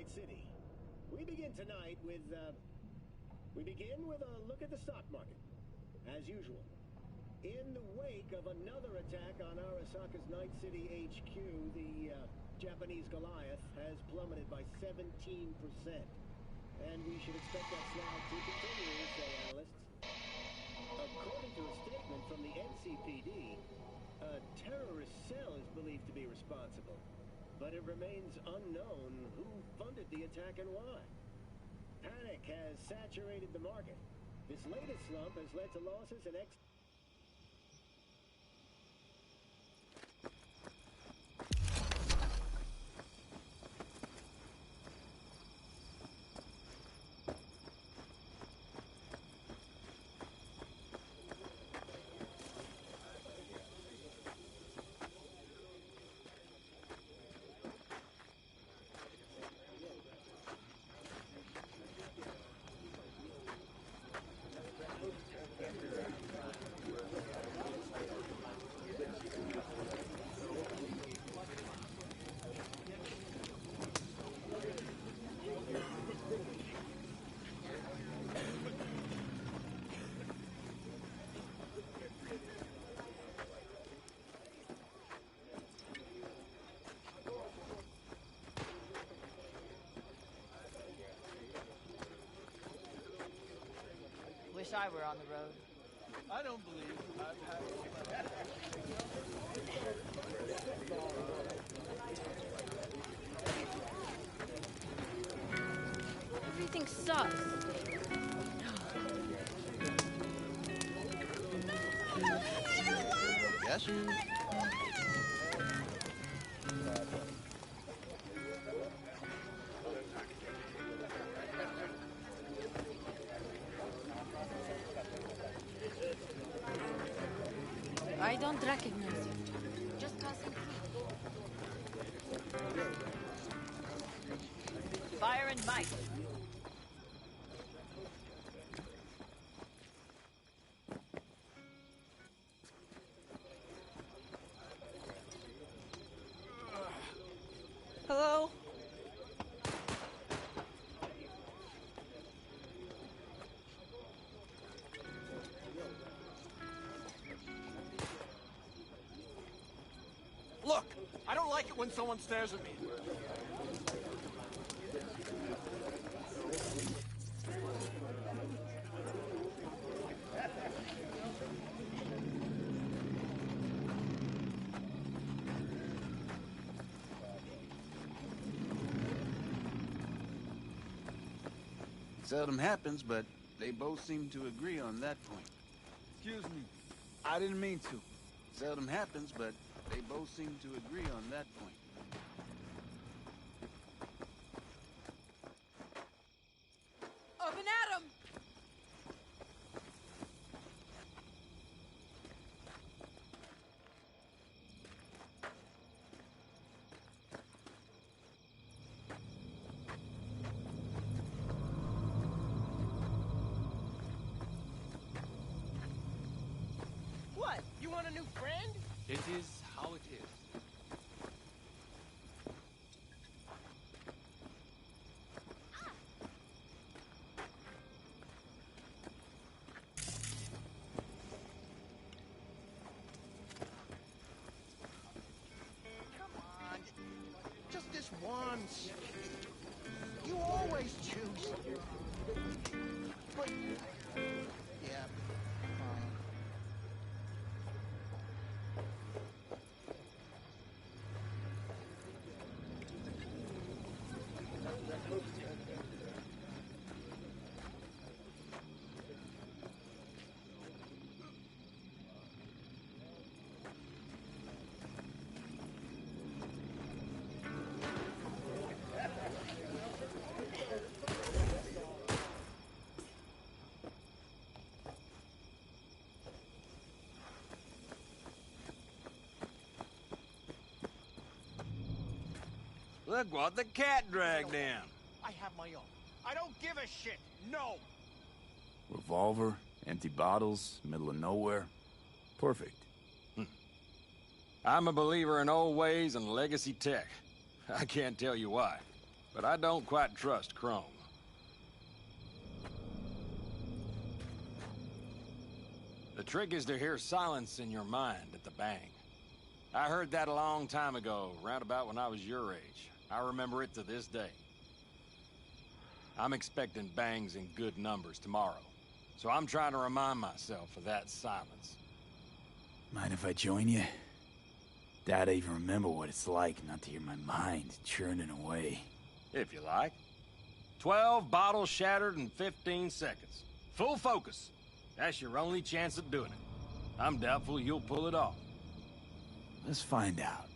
Night City. We begin tonight with, a look at the stock market, as usual. In the wake of another attack on Arasaka's Night City HQ, the Japanese Goliath has plummeted by 17%. And we should expect that slide to continue, say analysts. According to a statement from the NCPD, a terrorist cell is believed to be responsible. But it remains unknown who funded the attack and why. Panic has saturated the market. This latest slump has led to losses in Wish I were on the road. I don't believe I've had... Everything sucks. Yes? I don't recognize you. Just passing through. Fire and Mike. Hello? Look! I don't like it when someone stares at me. Seldom happens, but they both seem to agree on that point. Excuse me. I didn't mean to. Seldom happens, but they both seem to agree on that point. Up and at 'em! What? You want a new friend? It is how it is. Come on. Just this once. You always choose. But... yeah, fine. Look what the cat dragged down. I have my own. I don't give a shit. No. Revolver, empty bottles, middle of nowhere. Perfect. I'm a believer in old ways and legacy tech. I can't tell you why. but I don't quite trust Chrome. The trick is to hear silence in your mind at the bang. I heard that a long time ago, round about when I was your age. I remember it to this day. I'm expecting bangs in good numbers tomorrow, so I'm trying to remind myself of that silence. Mind if I join you? Doubt I even remember what it's like not to hear my mind churning away. If you like. 12 bottles shattered in 15 seconds. Full focus. That's your only chance of doing it. I'm doubtful you'll pull it off. Let's find out.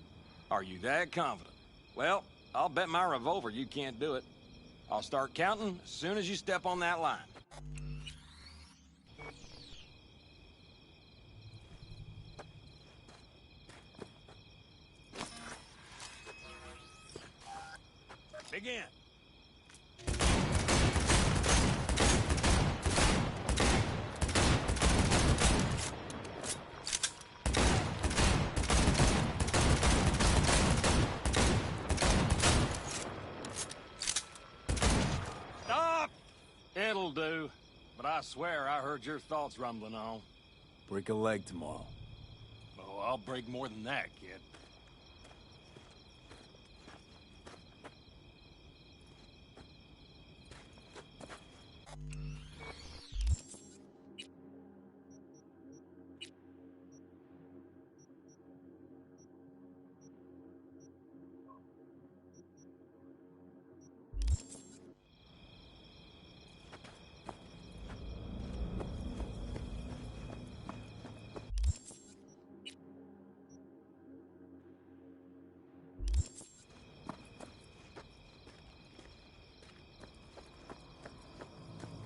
Are you that confident? Well, I'll bet my revolver you can't do it. I'll start counting as soon as you step on that line. Begin. Stop! It'll do. But I swear I heard your thoughts rumbling on. Break a leg tomorrow. Oh, I'll break more than that, kid.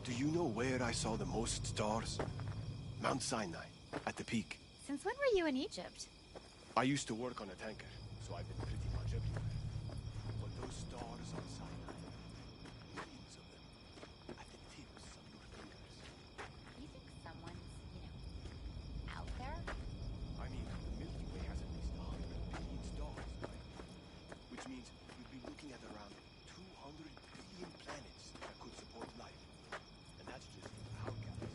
Do you know where I saw the most stars? Mount Sinai, at the peak. Since when were you in Egypt? I used to work on a tanker, so I've been pretty much everywhere. But those stars on Sinai, millions of them, at the tips of your fingers. You think someone's, out there? I mean, the Milky Way has at least 100 billion stars, right? Which means you'd be looking at around 200 billion planets that could support life. And that's just our galaxy.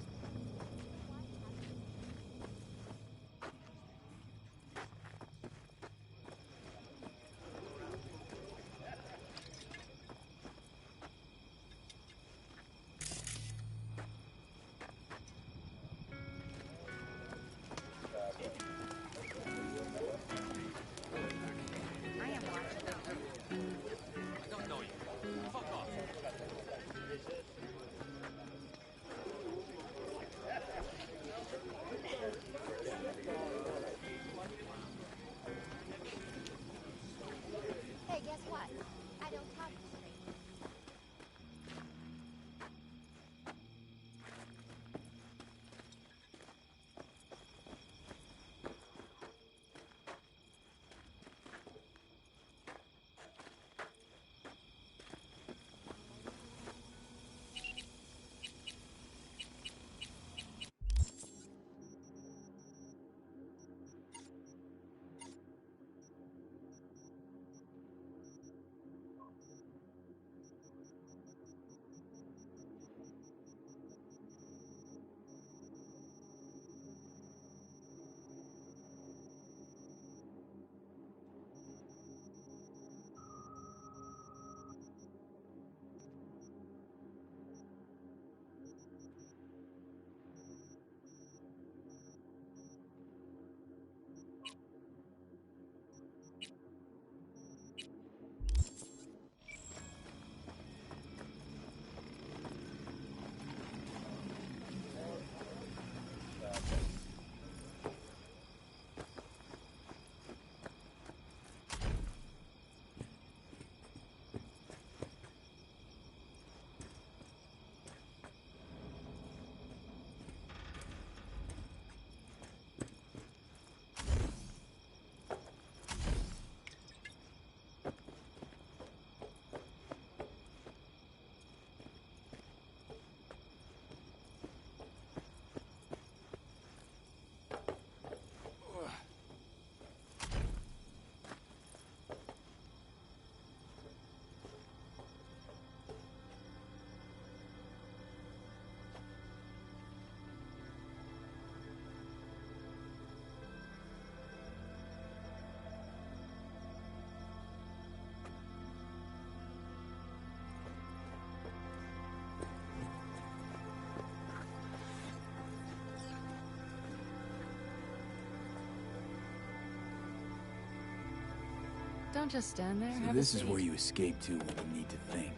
Don't just stand there. So Have this a is seat. where you escape to when you need to think.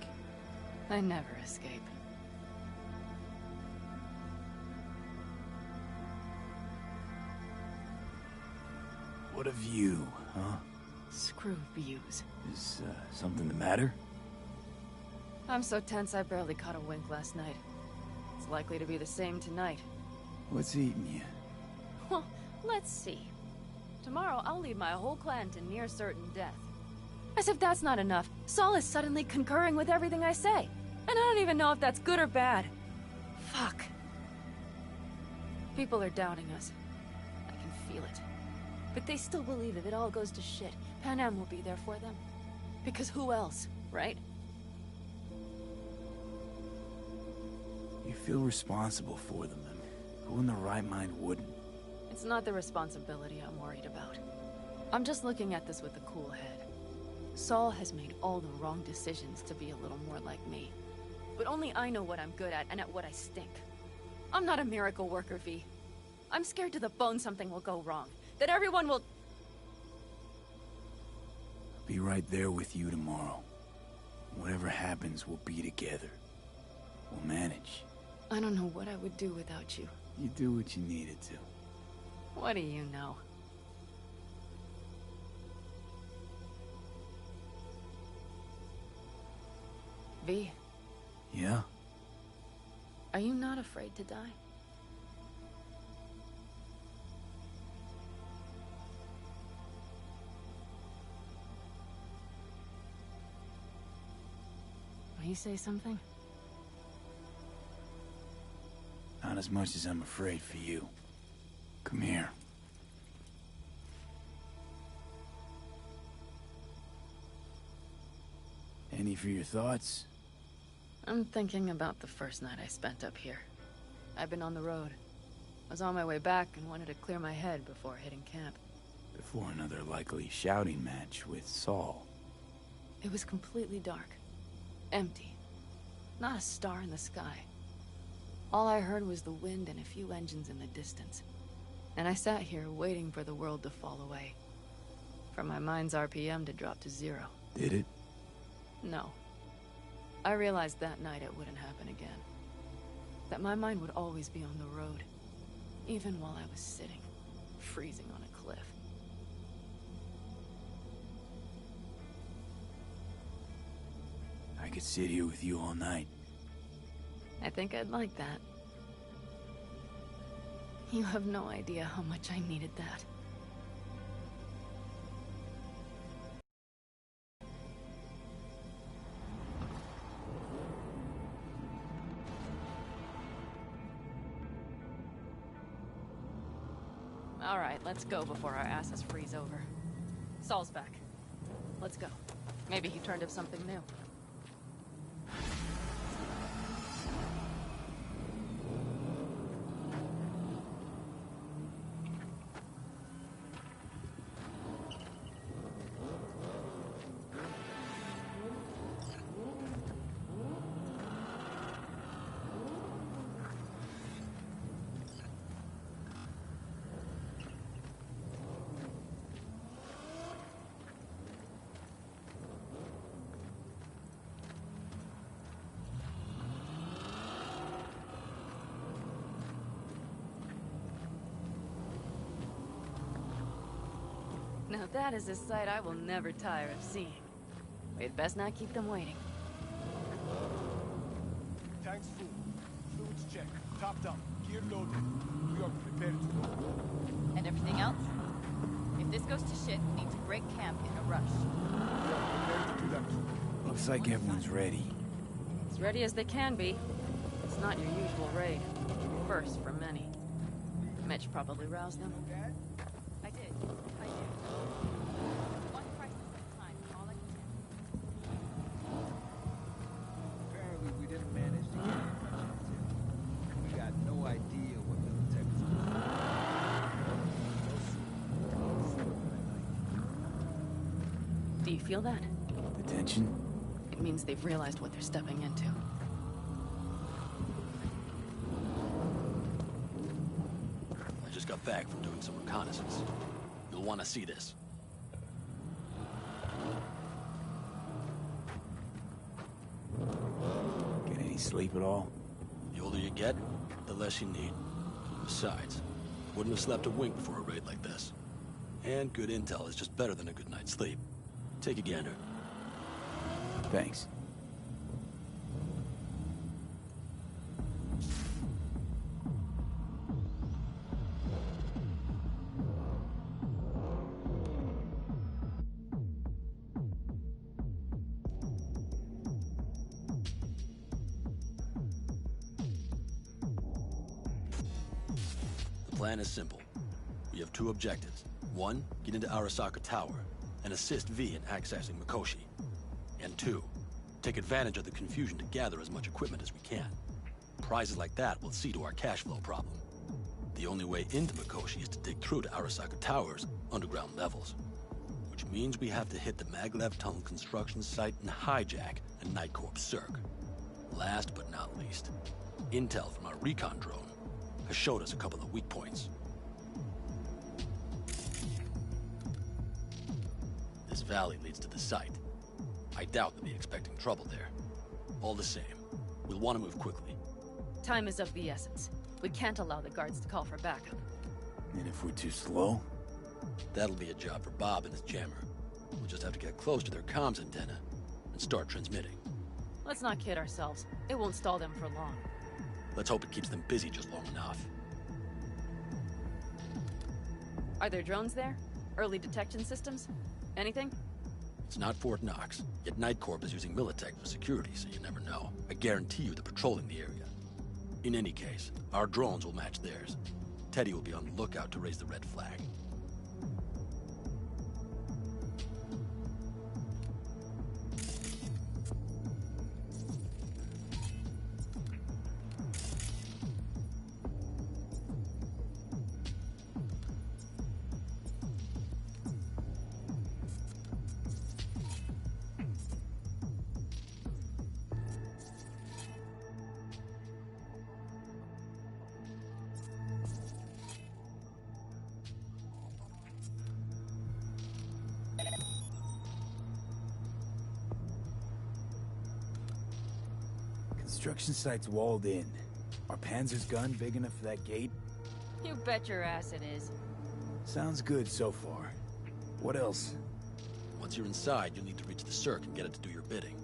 I never escape. What a view, huh? Screw views. Is something the matter? I'm so tense I barely caught a wink last night. It's likely to be the same tonight. What's eating you? Well, let's see. Tomorrow I'll lead my whole clan to near certain death. As if that's not enough, Saul is suddenly concurring with everything I say. And I don't even know if that's good or bad. Fuck. People are doubting us. I can feel it. But they still believe if it all goes to shit, Panam will be there for them. Because who else, right? You feel responsible for them, and who in their right mind wouldn't? It's not the responsibility I'm worried about. I'm just looking at this with a cool head. Saul has made all the wrong decisions to be a little more like me. But only I know what I'm good at and at what I stink. I'm not a miracle worker, V. I'm scared to the bone something will go wrong. That everyone will... I'll be right there with you tomorrow. Whatever happens, we'll be together. We'll manage. I don't know what I would do without you. You do what you needed to. What do you know? V, Yeah? are you not afraid to die? Will you say something? Not as much as I'm afraid for you. Come here. Any for your thoughts? I'm thinking about the first night I spent up here. I've been on the road. I was on my way back and wanted to clear my head before hitting camp. Before another likely shouting match with Saul. It was completely dark. Empty. Not a star in the sky. All I heard was the wind and a few engines in the distance. And I sat here waiting for the world to fall away. For my mind's RPM to drop to 0. Did it? No. I realized that night it wouldn't happen again. That my mind would always be on the road. Even while I was sitting, freezing on a cliff. I could sit here with you all night. I think I'd like that. You have no idea how much I needed that. All right, let's go before our asses freeze over. Saul's back. Let's go. Maybe he turned up something new. Now that is a sight I will never tire of seeing. We'd best not keep them waiting. Tanks full. Fluids check. Topped up. Gear loaded. We are prepared to go. And everything else? If this goes to shit, we need to break camp in a rush. We are prepared to do that too. Looks like everyone's ready. As ready as they can be. It's not your usual raid. First for many. Mitch probably roused them. I did. One crisis at a time, all I can do. Apparently we didn't manage to get much intel. We got no idea what Militech was doing. Do you feel that? The tension? It means they've realized what they're stepping into. I just got back from doing some reconnaissance. You'll want to see this. sleep at all? The older you get, the less you need. Besides, wouldn't have slept a wink before a raid like this. And good intel is just better than a good night's sleep. Take a gander. Thanks. The plan is simple. We have two objectives. One, get into Arasaka Tower and assist V in accessing Mikoshi. And two, take advantage of the confusion to gather as much equipment as we can. Prizes like that will see to our cash flow problem. The only way into Mikoshi is to dig through to Arasaka Tower's underground levels. Which means we have to hit the Maglev Tunnel construction site and hijack a Night Corps Cirque. Last but not least, intel from our recon drone has showed us a couple of weak points. This valley leads to the site. I doubt they'll be expecting trouble there. All the same, we'll want to move quickly. Time is of the essence. We can't allow the guards to call for backup. And if we're too slow? That'll be a job for Bob and his jammer. We'll just have to get close to their comms antenna and start transmitting. Let's not kid ourselves. It won't stall them for long. Let's hope it keeps them busy just long enough. Are there drones there? Early detection systems? Anything? It's not Fort Knox, yet Night Corp is using Militech for security, so you never know. I guarantee you they're patrolling the area. In any case, our drones will match theirs. Teddy will be on the lookout to raise the red flag. Construction site's walled in. Are Panzer's gun big enough for that gate? You bet your ass it is. Sounds good so far. What else? Once you're inside, you'll need to reach the Cirque and get it to do your bidding.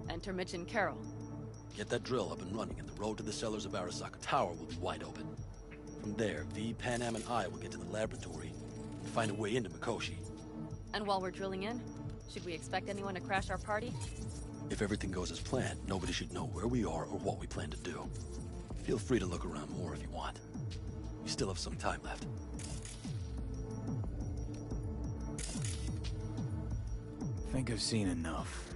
Enter Mitch and Carol. Get that drill up and running, and the road to the cellars of Arasaka Tower will be wide open. From there, V, Panam, and I will get to the laboratory and find a way into Mikoshi. And while we're drilling in, should we expect anyone to crash our party? If everything goes as planned, nobody should know where we are or what we plan to do. Feel free to look around more if you want. We still have some time left. Think I've seen enough.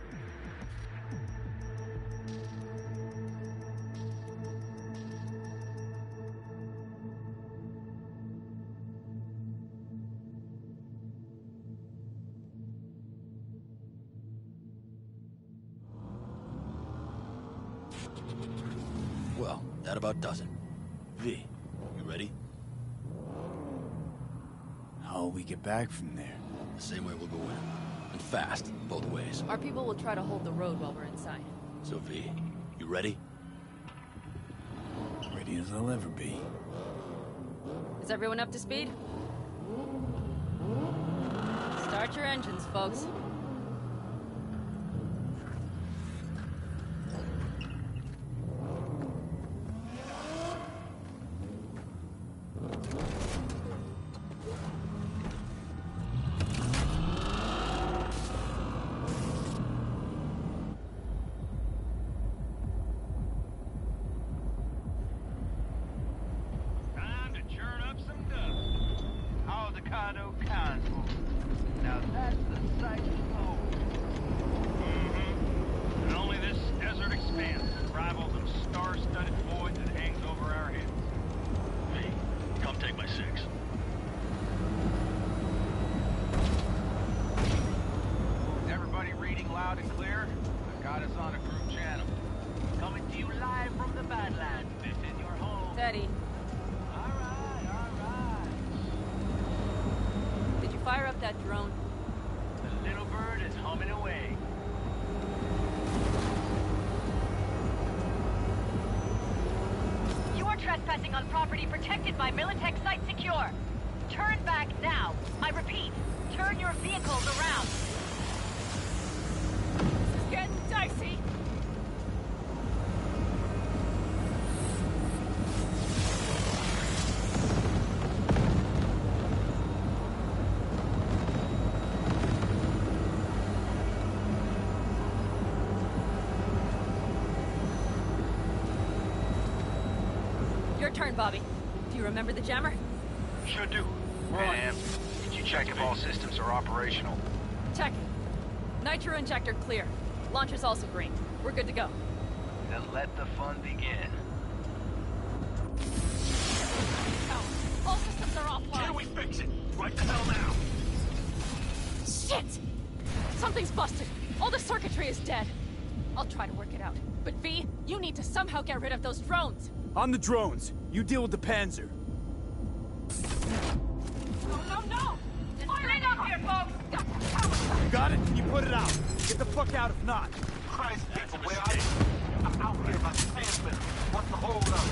Well, that about does it. V, you ready? How'll we get back from there? The same way we'll go in. And fast, both ways. Our people will try to hold the road while we're inside. So V, you ready? Ready as I'll ever be. Is everyone up to speed? Start your engines, folks. Time to churn up some dust. Avocado Convo. Now that's the sight to behold. And only this desert expanse can rival them star-studded void that hangs over our heads. V, come take my 6. Is everybody reading loud and clear? I've got us on a group channel. Coming to you live from the Badlands. This is your home. Teddy, All right. did you fire up that drone? The little bird is humming away. trespassing on property protected by Militech Site Secure. Turn back now. I repeat, turn your vehicles around. This is getting dicey. Your turn, Bobby. Do you remember the jammer? Sure do. Ma'am, did you check if all systems are operational? Check. Nitro injector clear. Launcher's also green. We're good to go. Then let the fun begin. All systems are offline. Can we fix it? Right the hell now! Shit! Something's busted. All the circuitry is dead. I'll try to work it out. But V, you need to somehow get rid of those drones. On the drones. You deal with the Panzer. No! Firing up here, folks! You got it? You put it out. Get the fuck out if not. Christ, people, where are you? I'm out here by the transmitter. What's the hold up?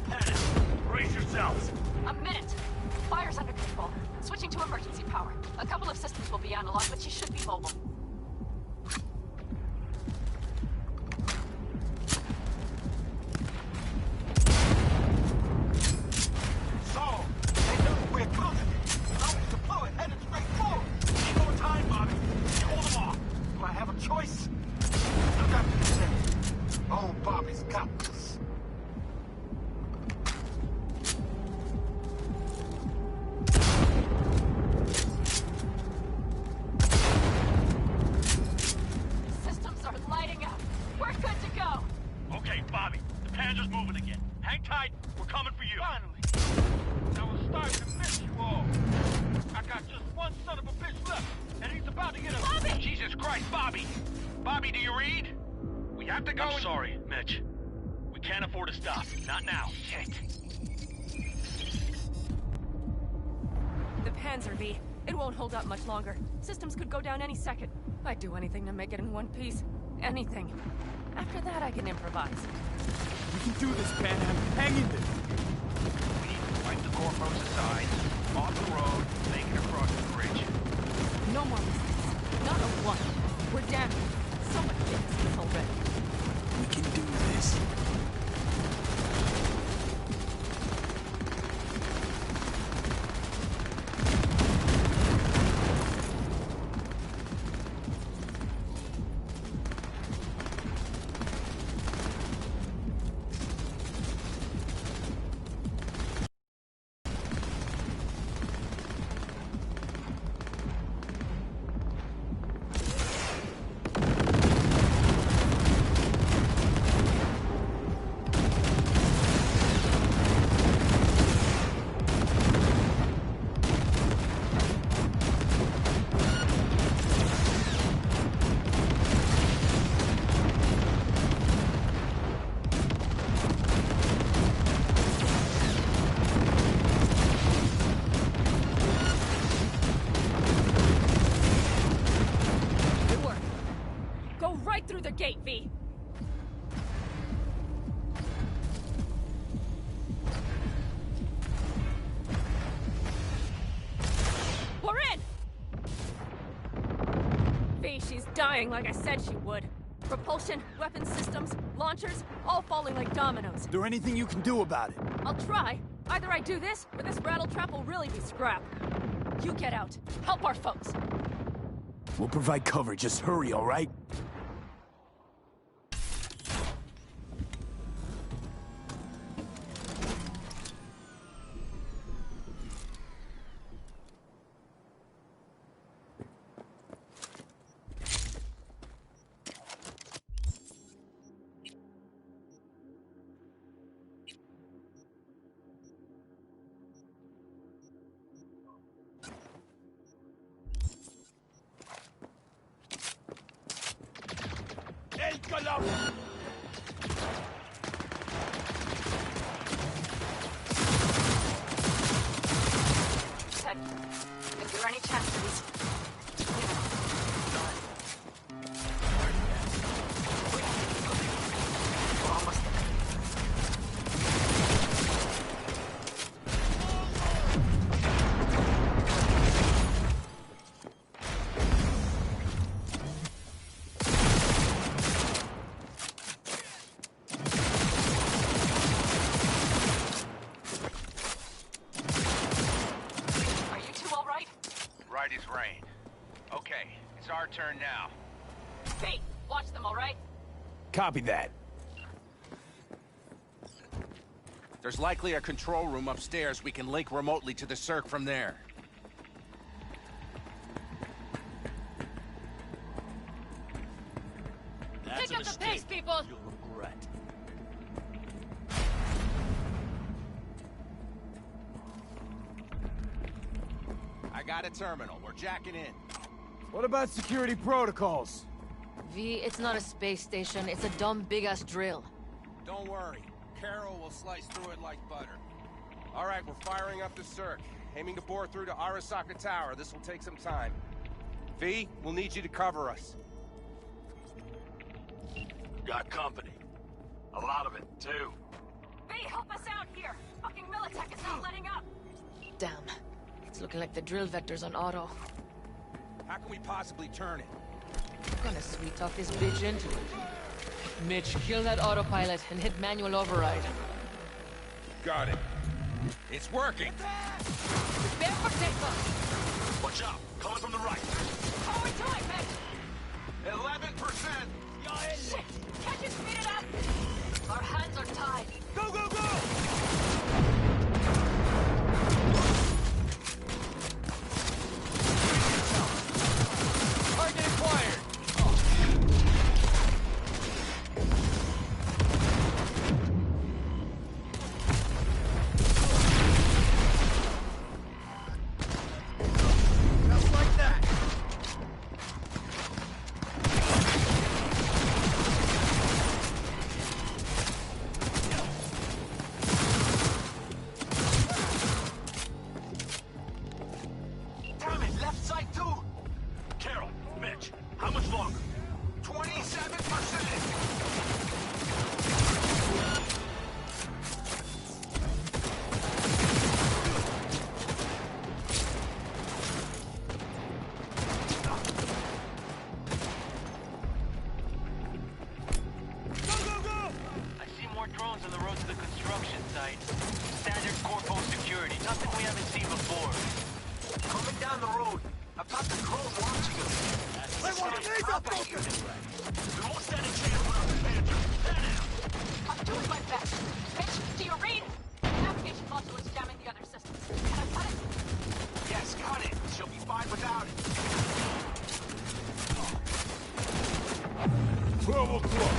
Panic! Brace yourselves! A minute. Fire's under control. Switching to emergency power. A couple of systems will be analog, but she should be mobile. Choice? I've got to say, oh, Bobby's got this. Systems are lighting up. We're good to go. Okay, Bobby, the Panzer's moving again. Hang tight, we're coming for you. Finally. I was starting to miss you all. I got just one son of a bitch left, and he's about to get a... Bobby! Jesus Christ, Bobby! Bobby, do you read? We have to go. I'm sorry, Mitch. We can't afford to stop. Not now. Shit. The Panzer, V. It won't hold up much longer. Systems could go down any second. I'd do anything to make it in one piece. Anything. After that, I can improvise. You can do this, Panham. Hang in there. We need to wipe the Corpos aside, off the road, make it across the bridge. No more mistakes. Not a one. We're damaged. So much business already. We can do this. Through the gate, V. We're in! V, she's dying like I said she would. Propulsion, weapon systems, launchers, all falling like dominoes. Is there anything you can do about it? I'll try. Either I do this, or this rattletrap will really be scrap. You get out. Help our folks. We'll provide cover. Just hurry, all right? If there are any chances, we're almost there. as rain. Okay, it's our turn now. Hey, watch them, all right? Copy that. There's likely a control room upstairs. We can link remotely to the circ from there. Pick up the pace, people! You'll regret. I got a terminal. We're jacking in. What about security protocols? V, it's not a space station. It's a dumb big-ass drill. Don't worry. Carol will slice through it like butter. All right, we're firing up the circ. Aiming to bore through to Arasaka Tower. This will take some time. V, we'll need you to cover us. Got company. A lot of it, too. V, help us out here! Fucking Militech is not letting up! Damn. It's looking like the drill vector's on auto. How can we possibly turn it? I'm gonna sweet talk this bitch into it. Mitch, kill that autopilot and hit manual override. Got it. It's working! Prepare for takeoff! Watch out! Coming from the right. How we doing, Mitch? 11%! Shit! Can't you speed it up? Our hands are tied. Go, go, go! Target acquired! Just like that! Damn it, left side too! Carol, Mitch, how much longer? 27%! I see more drones on the road to the construction site. Standard corpo security, nothing we haven't seen before. Coming down the road. I've got the drones watching us. They want to laser focus! We won't stand a chance without the Panther. Head out! I'm doing my best. Mitch, do you read? Navigation module is jamming the other systems. Can I cut it? Yes, cut it. She'll be fine without it. 12 o'clock.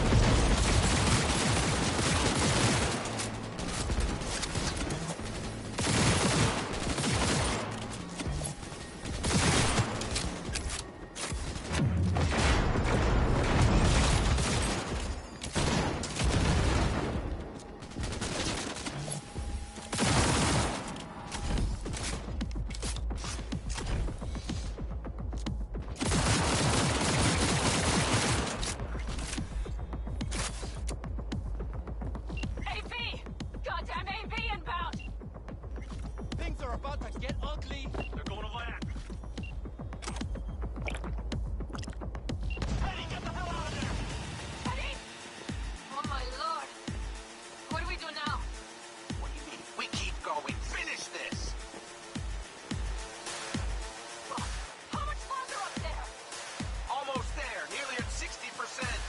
AV! Goddamn AV inbound! Things are about to get ugly. They're going to land. Eddie, get the hell out of there! Eddie! Oh my lord! What do we do now? What do you mean? We keep going. Finish this! How much farther up there? Almost there. Nearly at 60%.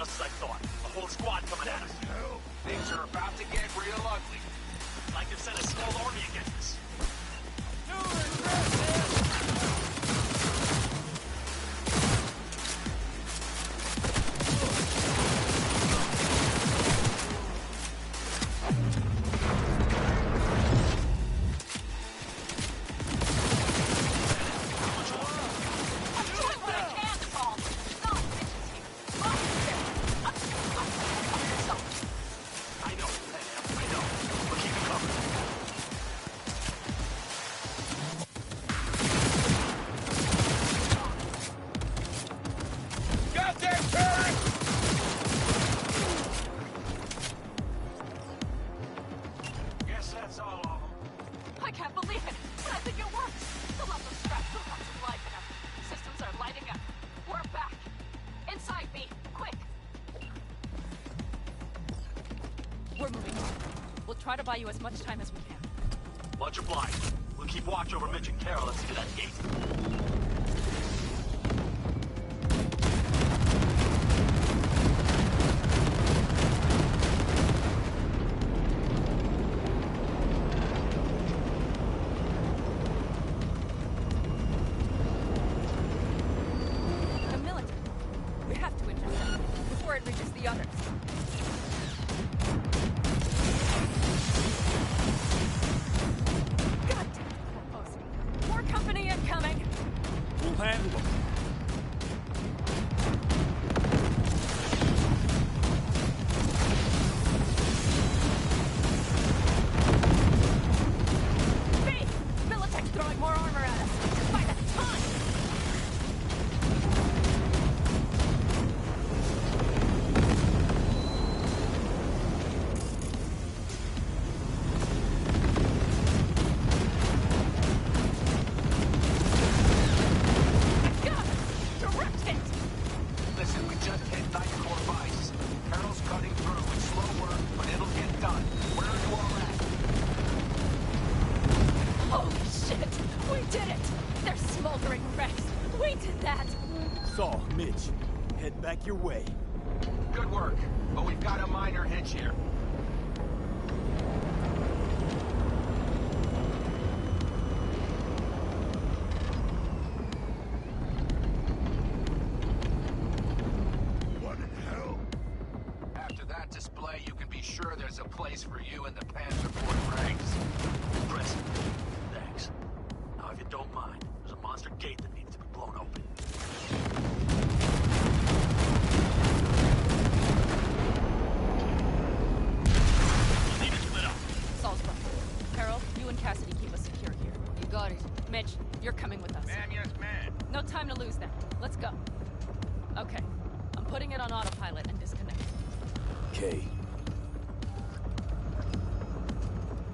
nuts as I thought. A whole squad coming at us. Things are about to get real ugly. Like they've sent a small army against us. I can't believe it, but I think it works. The level strap still got some life in them. Systems are lighting up. We're back. Inside me, quick. We're moving on. We'll try to buy you as much time as we can. Much obliged. We'll keep watch over Mitch and Carol and see that gate. Back your way. Good work, but we've got a minor hitch here. What in hell? After that display, you can be sure there's a place for you in the Panzerport ranks. Impressive. Thanks. Now, if you don't mind, there's a monster gate that needs to be blown open. Cassidy, keep us secure here. You got it. Mitch, you're coming with us. Man, yes, man. No time to lose then. Let's go. Okay. I'm putting it on autopilot and disconnect. Okay.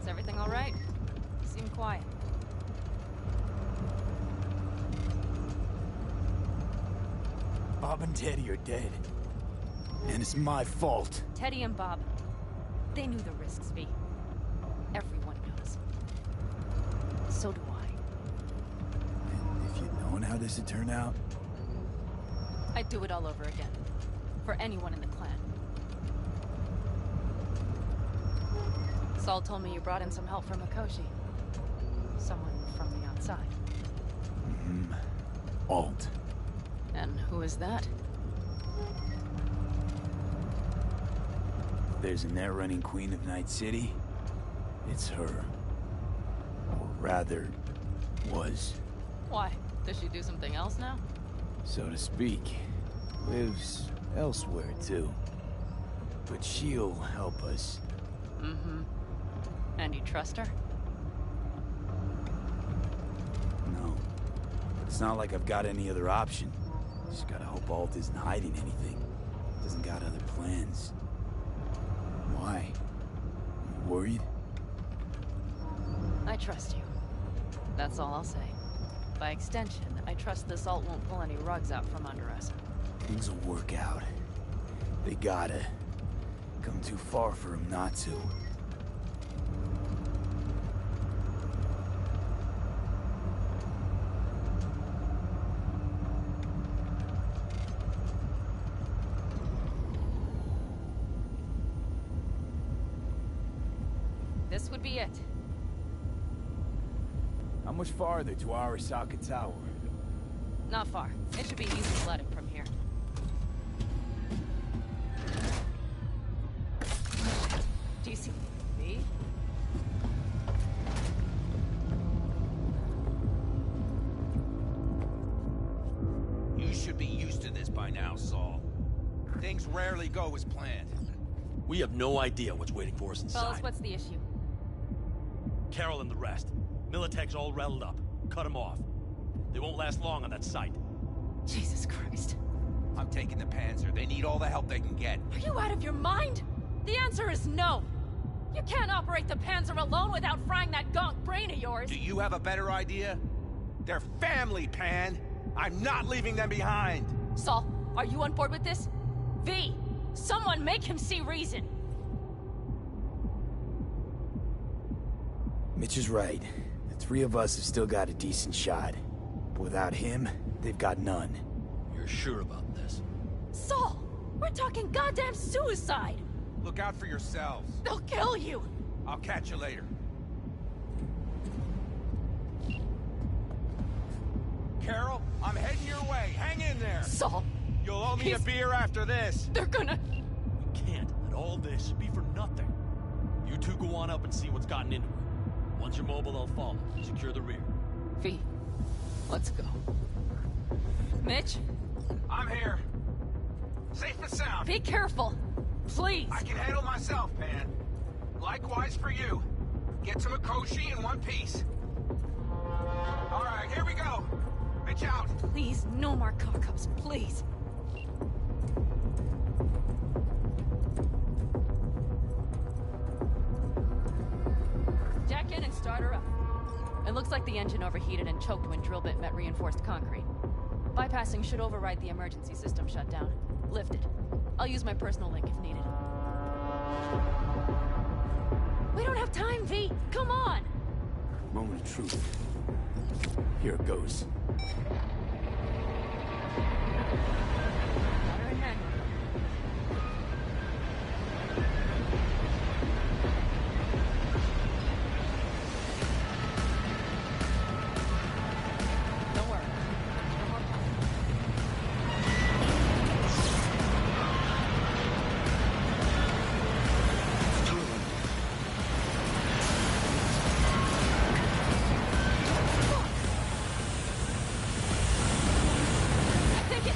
Is everything all right? You seem quiet. Bob and Teddy are dead. And it's my fault. Teddy and Bob. They knew the risks, V. Everyone knows. So do I. And if you'd known how this would turn out? I'd do it all over again. For anyone in the clan. Saul told me you brought in some help from Mikoshi. Someone from the outside. Alt. And who is that? There's a net-running queen of Night City. It's her. Or rather, was. Why? Does she do something else now? So to speak. Lives elsewhere, too. But she'll help us. Mm-hmm. And you trust her? No. But it's not like I've got any other option. Just gotta hope Alt isn't hiding anything. Doesn't got other plans. Why? You worried? I trust you. That's all I'll say. By extension, I trust this Alt won't pull any rugs out from under us. Things will work out. They gotta. Come too far for him not to. This would be it. How much farther to Arasaka Tower? Not far. It should be easy sledding from here. Do you see me? You should be used to this by now, Saul. Things rarely go as planned. We have no idea what's waiting for us inside. Fellas, what's the issue? Carol and the rest. Militech's all rattled up. Cut them off. They won't last long on that site. Jesus Christ. I'm taking the Panzer. They need all the help they can get. Are you out of your mind? The answer is no. You can't operate the Panzer alone without frying that gonk brain of yours. Do you have a better idea? They're family, Pan. I'm not leaving them behind. Saul, are you on board with this? V, someone make him see reason. Mitch is right. The three of us have still got a decent shot. But without him, they've got none. You're sure about this? Saul, we're talking goddamn suicide. Look out for yourselves. They'll kill you. I'll catch you later. Carol, I'm heading your way. Hang in there. Saul. You'll owe me a beer after this. They're gonna... We can't let all this be for nothing. You two go on up and see what's gotten into her. Once you're mobile, they'll follow. Secure the rear. V, let's go. Mitch? I'm here. Safe and sound. Be careful. Please. I can handle myself, man. Likewise for you. Get to Mikoshi in one piece. All right, here we go. Mitch out. Please, no more cock-ups, please. Jack in and start her up. It looks like the engine overheated and choked when drill bit met reinforced concrete. Bypassing should override the emergency system shutdown. Lift it. I'll use my personal link if needed. We don't have time, V! Come on! Moment of truth. Here it goes. Got her in hand. Don't worry. No more time. I think it...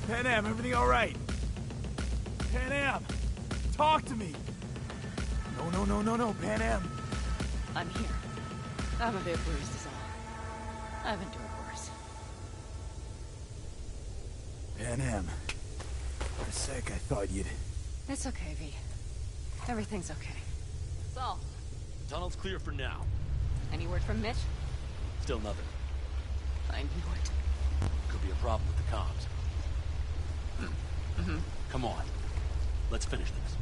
Pan Am, everything all right? Pan Am, talk to me. No, Pan Am. I'm here. I'm a bit bruised is all. I've endured worse. Pan Am. For a sec, I thought you'd... It's okay, V. Everything's okay. Saul, The tunnel's clear for now. any word from Mitch? Still nothing. I knew it. Could be a problem with the comms. Come on. Let's finish this.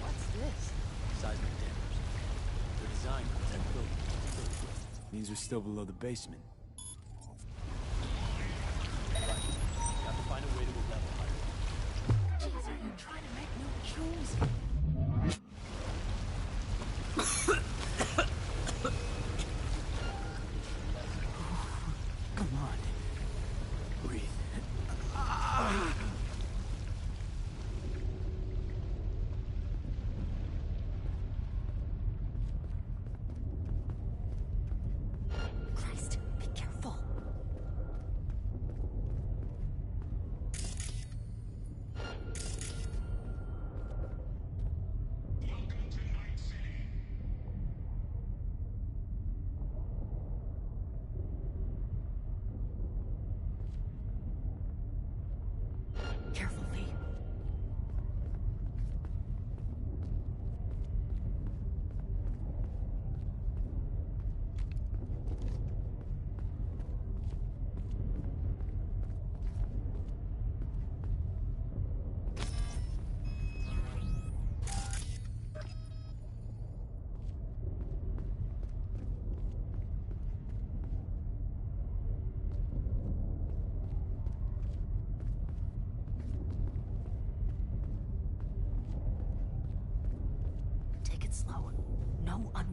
What's this? Seismic dampers. They're designed to protect buildings. Means we're still below the basement. Right. We have to find a way to a level higher. Jeez, are you trying to make new choose? Come on. Breathe. Christ, be careful.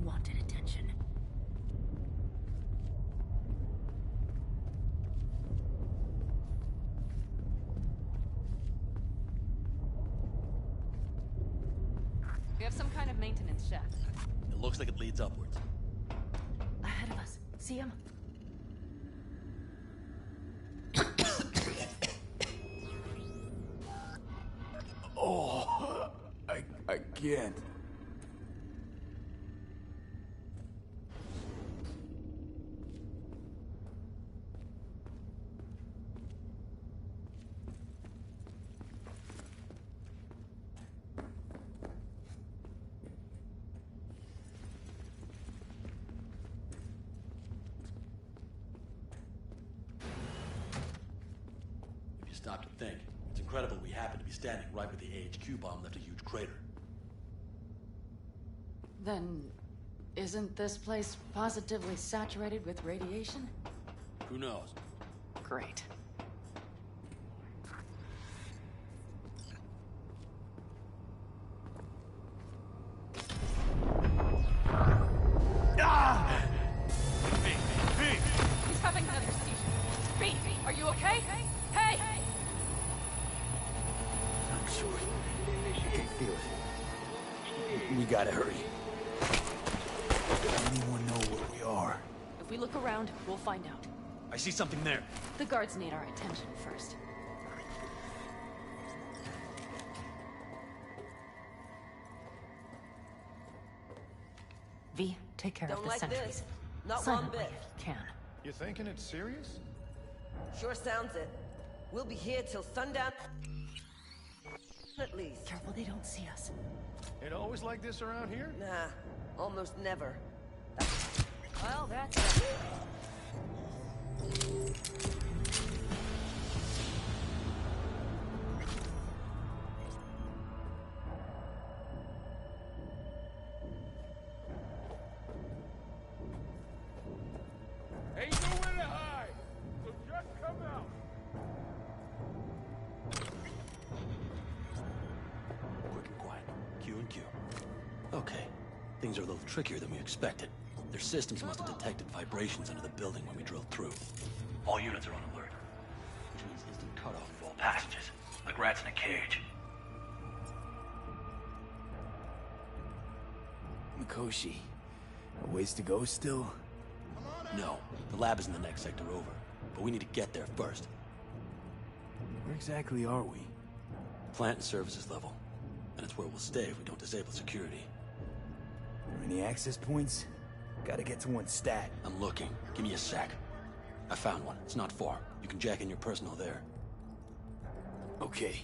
unwanted attention. We have some kind of maintenance shaft. It looks like it leads upwards. Ahead of us. See him? Oh, I can't. If you stop to think, it's incredible we happen to be standing right where the AHQ bomb left a huge crater. Then, isn't this place positively saturated with radiation? Who knows? Great. He's having another seizure. B, are you okay? Hey! I'm sure. I can feel it. We gotta hurry. Does anyone know where we are? If we look around, we'll find out. I see something there. The guards need our attention first. V, take care Don't of the like sentries. this. Not one Silently, bit. if you can. You thinking it's serious? Sure sounds it. We'll be here till sundown. At least. Careful they don't see us. It always like this around here? Nah, almost never. Well, that's it. Ain't nowhere to hide, so just come out. Quick and quiet. Q and Q. Okay. Things are a little trickier than we expected. Their systems must have detected vibrations under the building when we drilled through. All units are on alert, which means instant cutoff of all passages, like rats in a cage. Mikoshi. A ways to go still? No, the lab is in the next sector over, but we need to get there first. Where exactly are we? Plant and services level, and it's where we'll stay if we don't disable security. Any access points? Gotta get to one stat. I'm looking. Give me a sec. I found one. It's not far. You can jack in your personal there. Okay.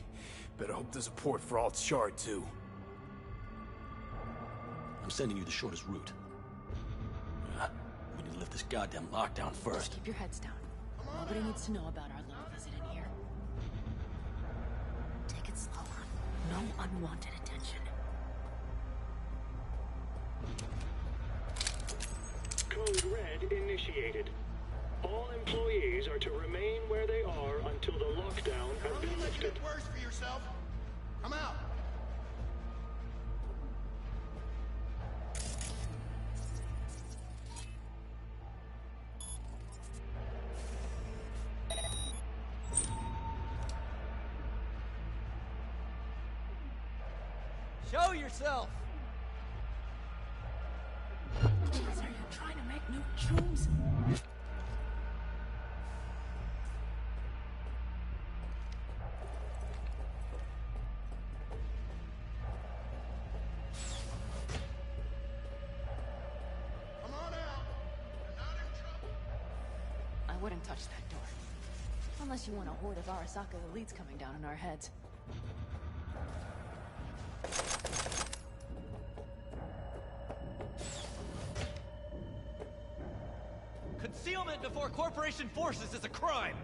Better hope there's a port for Alt Shard, too. I'm sending you the shortest route. We need to lift this goddamn lockdown first. Keep your heads down. Nobody needs to know about our little visit in here. Take it slow. No unwanted attention. Code Red initiated. All employees are to remain where they are until the lockdown has been lifted. Worse for yourself. Come out. Show yourself! Jeez, are you trying to make new chooms? I wouldn't touch that door. Unless you want a horde of Arasaka elites coming down on our heads. Concealment before corporation forces is a crime!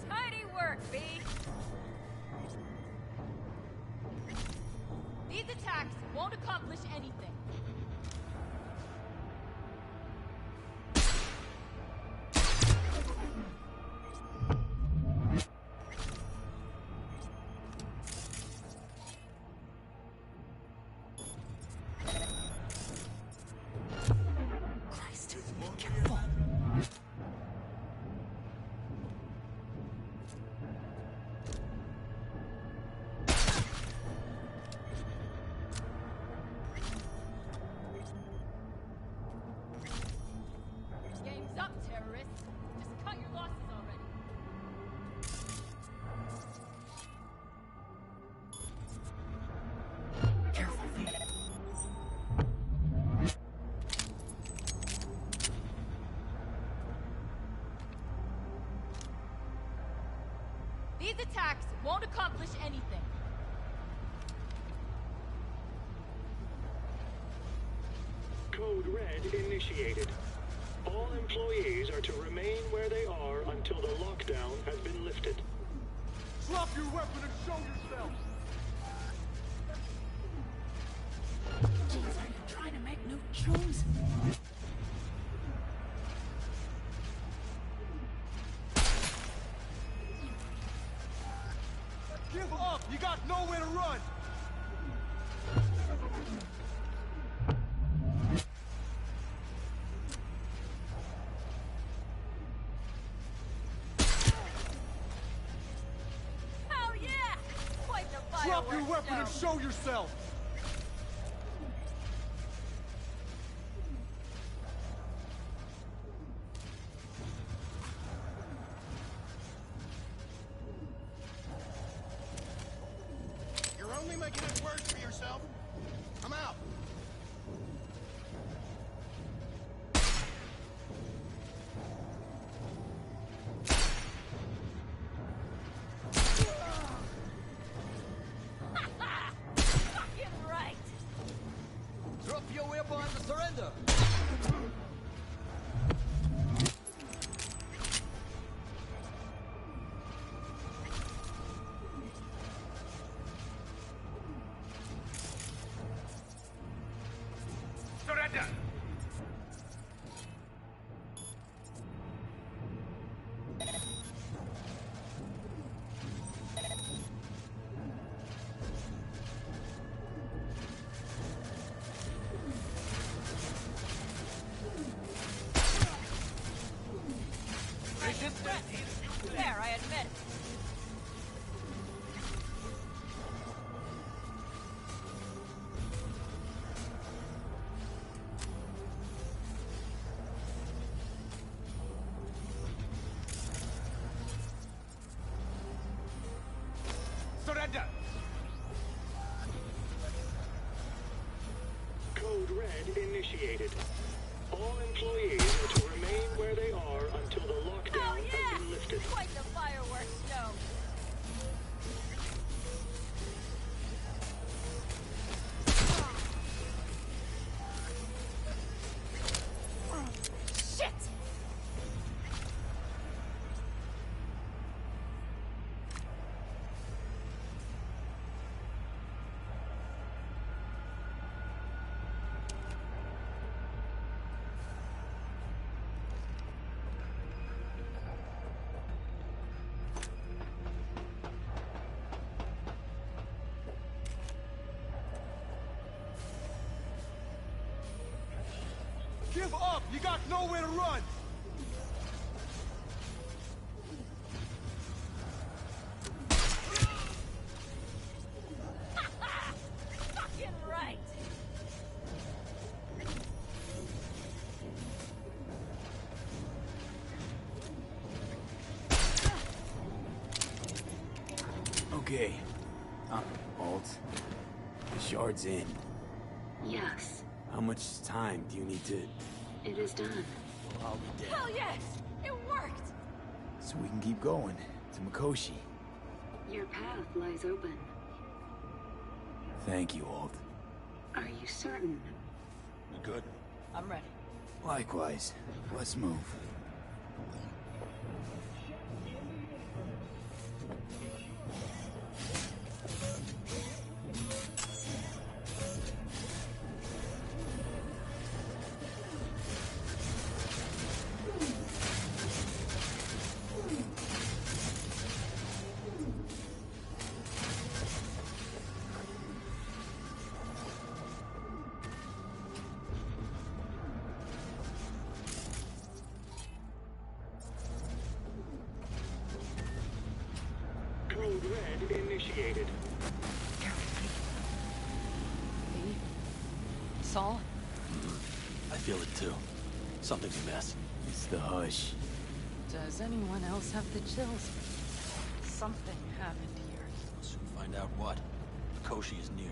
Tidy work, B. These attacks won't accomplish anything. Won't accomplish anything. Code Red initiated. All employees are to remain where they are until the lockdown has been lifted. Drop your weapon and show yourself! Jeez, are you trying to make new tunes? Give up! You got nowhere to run! Hell yeah! Quite the Drop your fireworks weapon and show. show yourself! You're only making it worse for yourself. I'm out. Fucking right! Drop your weapon and surrender! Surrender! There, I admit. Surrender! Code Red initiated. All employees are to remain where they are until the lockdown has been lifted. Quite the fireworks show. Shit! Give up! You got nowhere to run! Fucking right! Okay. Alt. The shard's in. Yes, How much time do you need to... it is done. I'll be dead. Hell yes! It worked! So we can keep going to Mikoshi. Your path lies open. Thank you, Alt. Are you certain? You good? I'm ready. Likewise. Let's move. Code Red initiated. Me? Saul? I feel it too. Something's amiss. It's the hush. Does anyone else have the chills? Something happened here. We'll soon find out what. Mikoshi is near.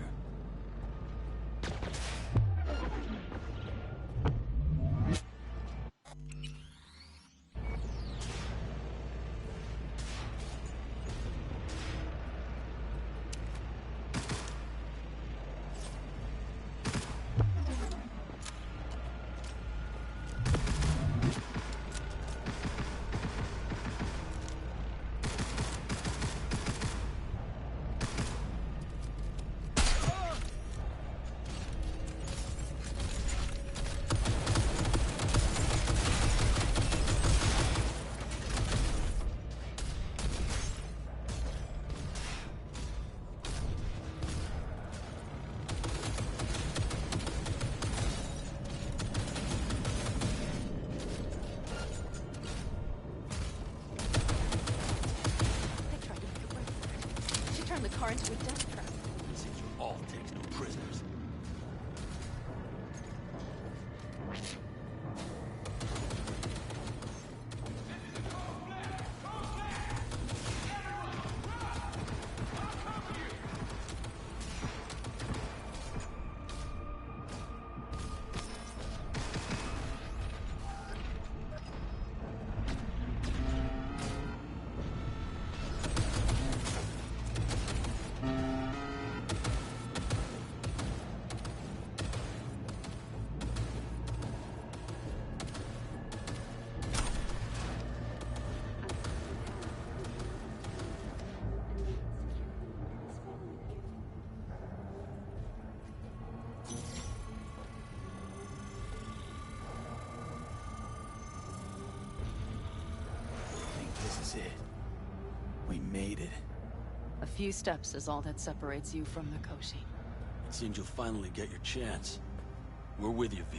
far into a death trap. Seems you all takes no prisoners. This is it. We made it. A few steps is all that separates you from Mikoshi. It seems you'll finally get your chance. We're with you, V,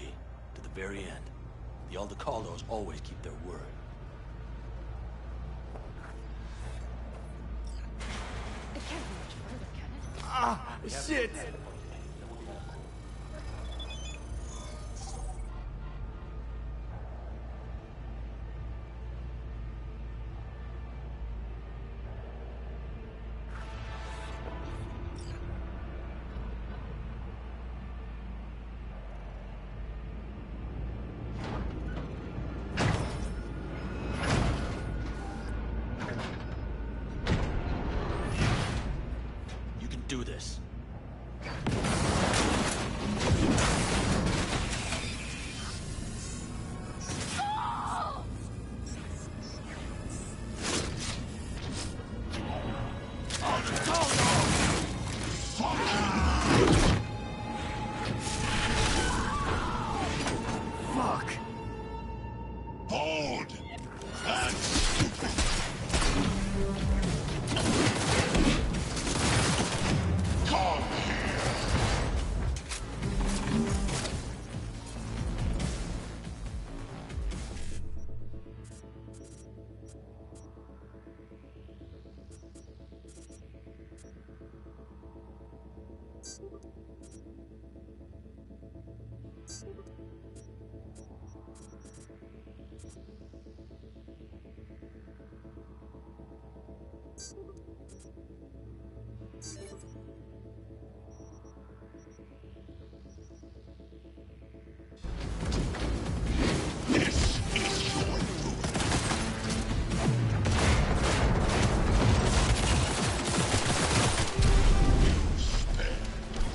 to the very end. The Aldecaldos always keep their word. It can't be much further, can it? Ah, shit! You can do this. Fuck! Hold! That's Come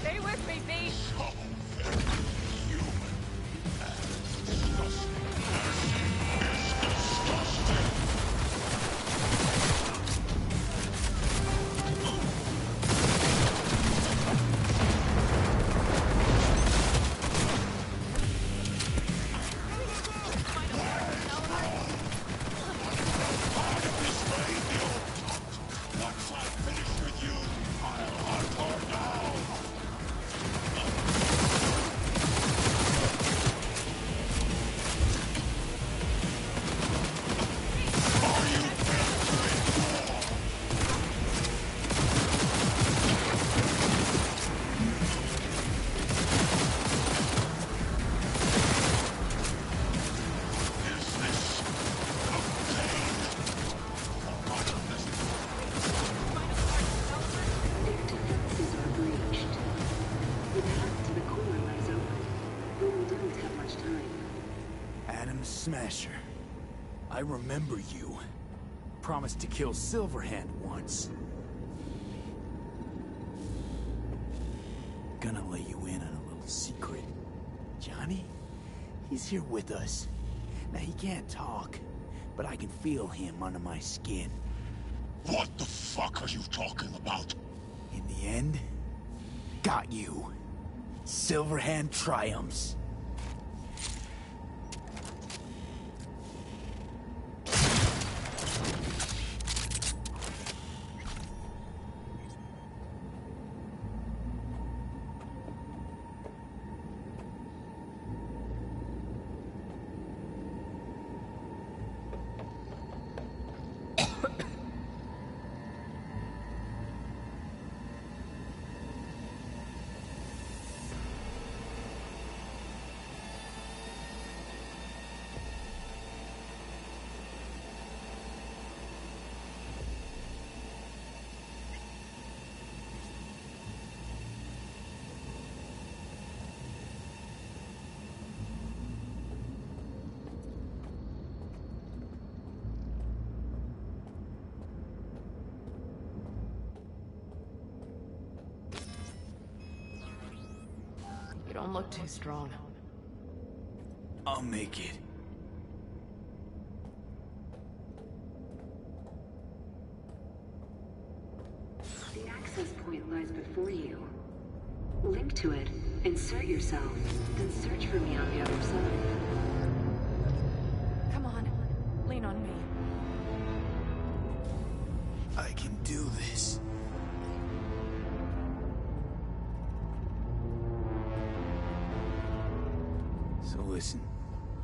Stay with me, V! Once I finish with you, I'll hunt her down! Are you built to endure? Is this obtained? Or my business? If defenses are breached, the path to the core lies open, but we don't have much time. Adam Smasher. I remember you. Promised to kill Silverhand once. Gonna let you in on a little secret. Johnny? He's here with us. Now, he can't talk, but I can feel him under my skin. What the fuck are you talking about? In the end, got you. Silverhand triumphs. don't look too strong. I'll make it. The access point lies before you. Link to it, insert yourself, then search for me on the other side. Come on, lean on me. I can do this. So listen,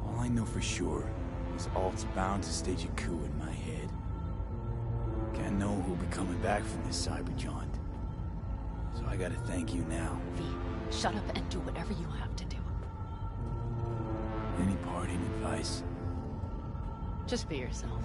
all I know for sure is Alt's bound to stage a coup in my head. Can't know who'll be coming back from this cyberjaunt. So I gotta thank you now. V, shut up and do whatever you have to do. Any parting advice? Just be yourself.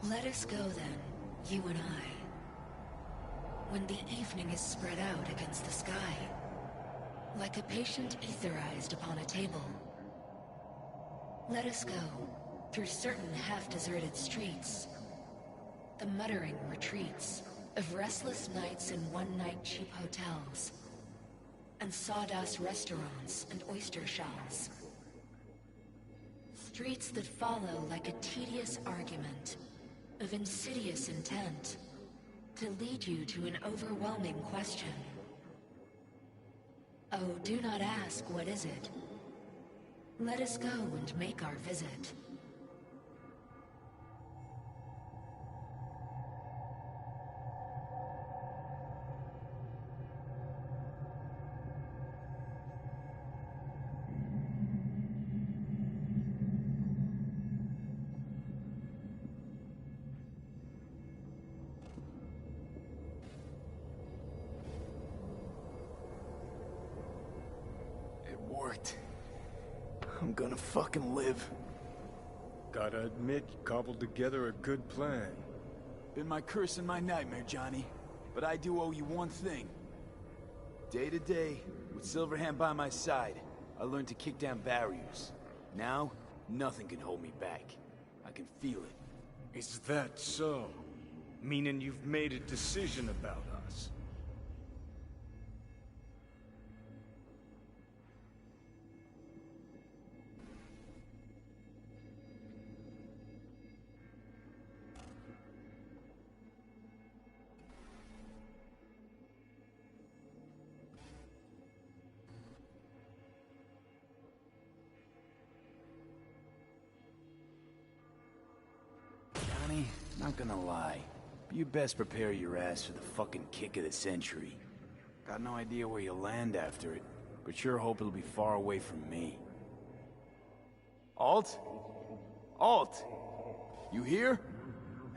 Let us go then, you and I. When the evening is spread out against the sky, like a patient etherized upon a table. Let us go through certain half-deserted streets, the muttering retreats of restless nights in one-night cheap hotels, and sawdust restaurants and oyster shells. Streets that follow like a tedious argument of insidious intent to lead you to an overwhelming question. Oh, do not ask, what is it? Let us go and make our visit. I'm gonna fucking live. Gotta admit, you cobbled together a good plan. Been my curse and my nightmare, Johnny. But I do owe you one thing. Day to day, with Silverhand by my side, I learned to kick down barriers. Now, nothing can hold me back. I can feel it. Is that so? Meaning you've made a decision about us? Johnny, not gonna lie. You best prepare your ass for the fucking kick of the century. Got no idea where you'll land after it, but sure hope it'll be far away from me. Alt? Alt! You here?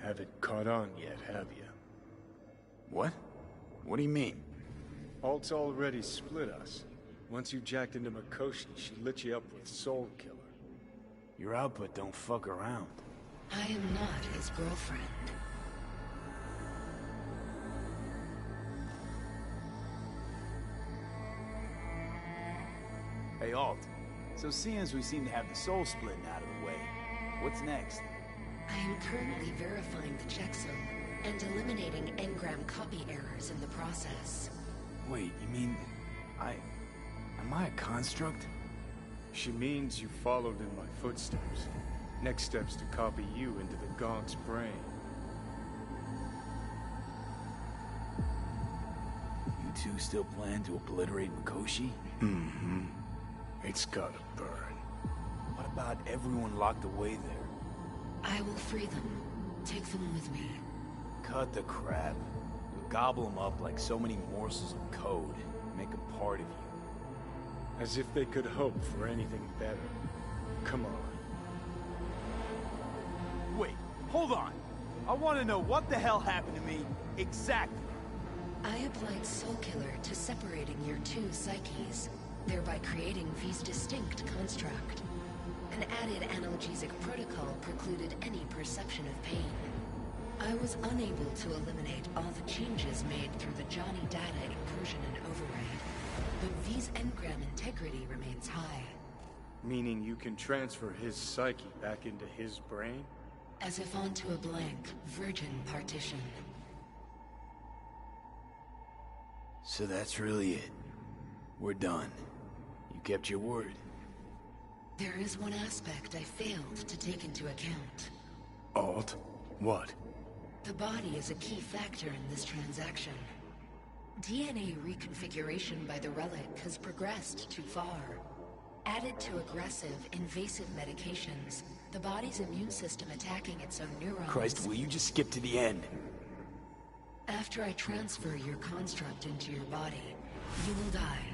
Haven't caught on yet, have you? What? What do you mean? Alt's already split us. Once you jacked into Mikoshi, she lit you up with Soul Killer. Your output don't fuck around. I am not his girlfriend. Hey, Alt. So seeing as we seem to have the soul splitting out of the way, what's next? I am currently verifying the checksum and eliminating engram copy errors in the process. Wait, you mean... Am I a construct? She means you followed in my footsteps. Next step's to copy you into the Gaunt's brain. You two still plan to obliterate Mikoshi? Mm-hmm. It's gotta burn. What about everyone locked away there? I will free them. Take them with me. Cut the crap. You'll gobble them up like so many morsels of code. Make them part of you. As if they could hope for anything better. Come on. Wait, hold on. I want to know what the hell happened to me exactly. I applied Soul Killer to separating your two psyches, thereby creating V's distinct construct. An added analgesic protocol precluded any perception of pain. I was unable to eliminate all the changes made through the Johnny data incursion and override, but V's engram integrity remains high. Meaning you can transfer his psyche back into his brain? As if onto a blank, virgin partition. So that's really it. We're done. You kept your word. There is one aspect I failed to take into account. Alt? What? The body is a key factor in this transaction. DNA reconfiguration by the relic has progressed too far. Added to aggressive, invasive medications, the body's immune system attacking its own neurons... Christ, will you just skip to the end? After I transfer your construct into your body, you will die.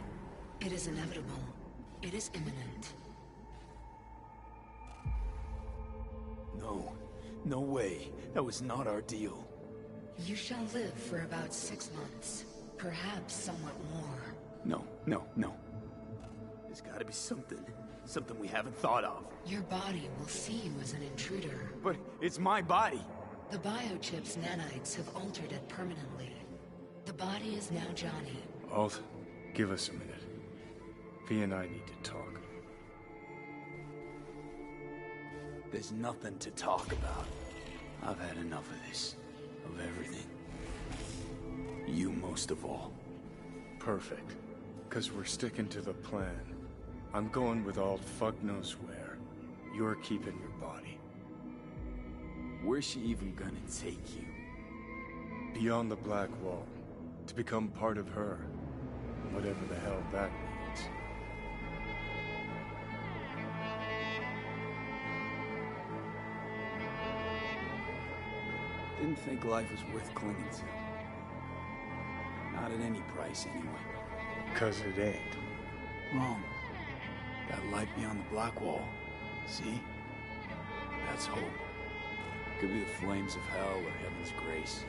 It is inevitable. It is imminent. No. No way. That was not our deal. You shall live for about 6 months. Perhaps somewhat more. No, no, no. There's gotta be something. Something we haven't thought of. Your body will see you as an intruder. But it's my body. The biochip's nanites have altered it permanently. The body is now Johnny. Alt, give us a minute. V and I need to talk. There's nothing to talk about. I've had enough of this. Of everything. You most of all. Perfect. 'Cause we're sticking to the plan. I'm going with Alt fuck knows where. You're keeping your body. Where's she even gonna take you? Beyond the Black Wall. To become part of her. Whatever the hell that means. Didn't think life was worth clinging to. Not at any price, anyway. 'Cause it ain't. Wrong. That light beyond the Black Wall. See? That's hope. Could be the flames of hell or heaven's grace.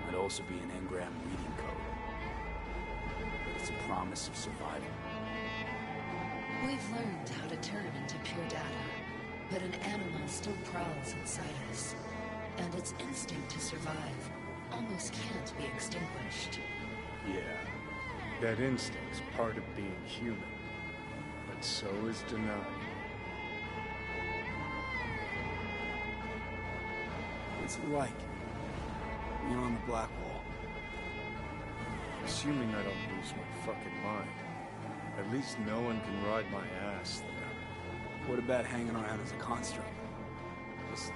Might also be an engram reading code. But it's a promise of survival. We've learned how to turn into pure data, but an animal still prowls inside us. And its instinct to survive almost can't be extinguished. Yeah. That instinct's part of being human. But so is denial. What's it like? You're on the Blackwall. Assuming I don't lose my fucking mind. At least no one can ride my ass there. What about hanging around as a construct? Just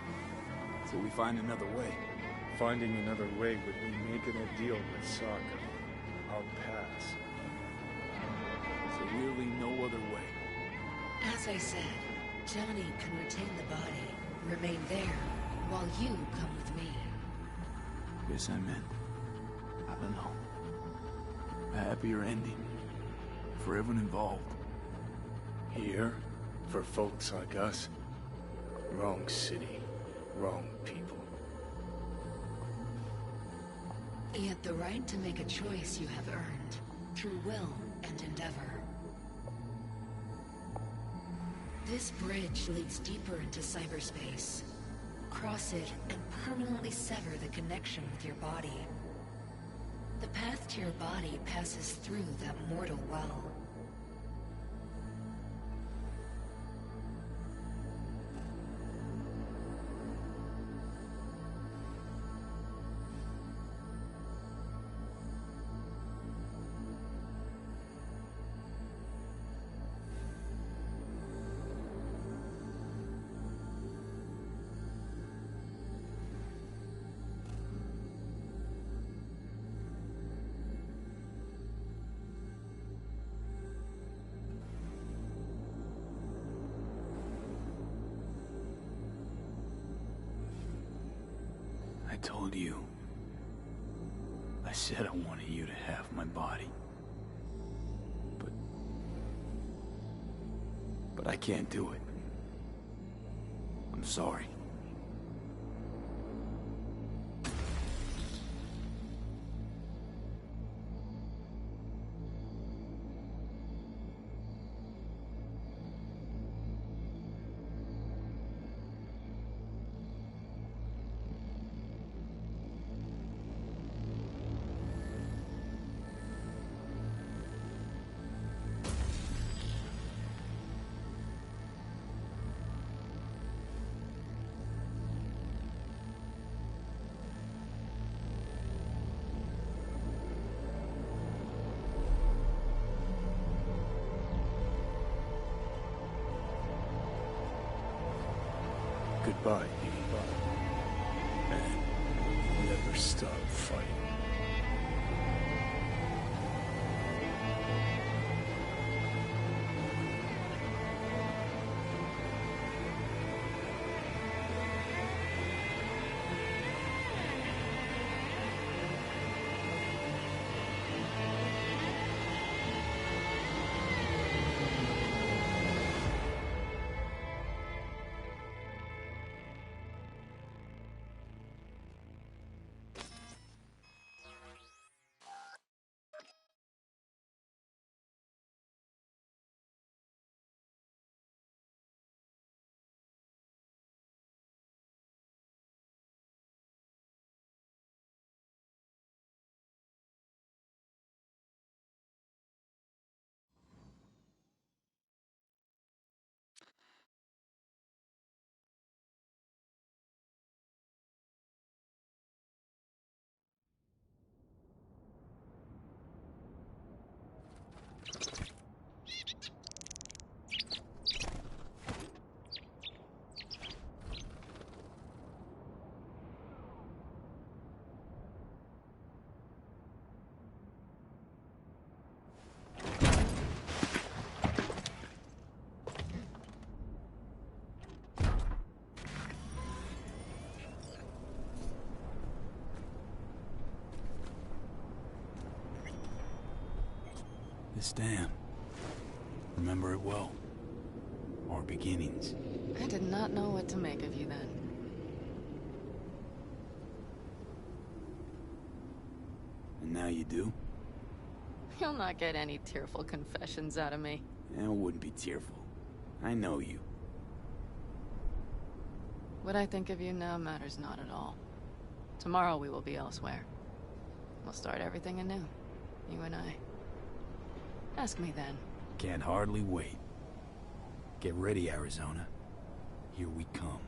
till we find another way. Finding another way would mean making a deal with Sokka. I'll pass. So really no other way. As I said, Johnny can retain the body, remain there, while you come with me. Guess I meant, I don't know, a happier ending for everyone involved. Here, for folks like us, wrong city, wrong people. Yet the right to make a choice you have earned, through will and endeavor. This bridge leads deeper into cyberspace. Cross it and permanently sever the connection with your body. The path to your body passes through that mortal well. I told you. I said I wanted you to have my body. But I can't do it. I'm sorry. Goodbye, and never stop fighting. This dam. Remember it well. Our beginnings. I did not know what to make of you then. And now you do? You'll not get any tearful confessions out of me. It wouldn't be tearful. I know you. What I think of you now matters not at all. Tomorrow we will be elsewhere. We'll start everything anew. You and I. Ask me then. Can't hardly wait. Get ready, Arizona. Here we come.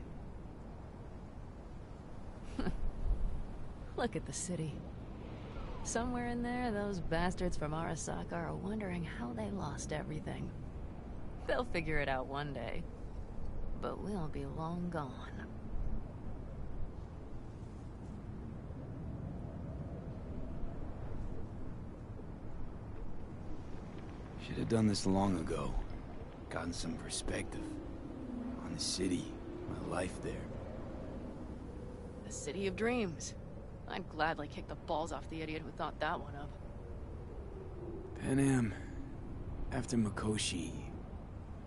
Look at the city. Somewhere in there, those bastards from Arasaka are wondering how they lost everything. They'll figure it out one day. But we'll be long gone. Should have done this long ago. Gotten some perspective on the city, my life there. The City of Dreams. I'd gladly kick the balls off the idiot who thought that one up. Panam, after Mikoshi,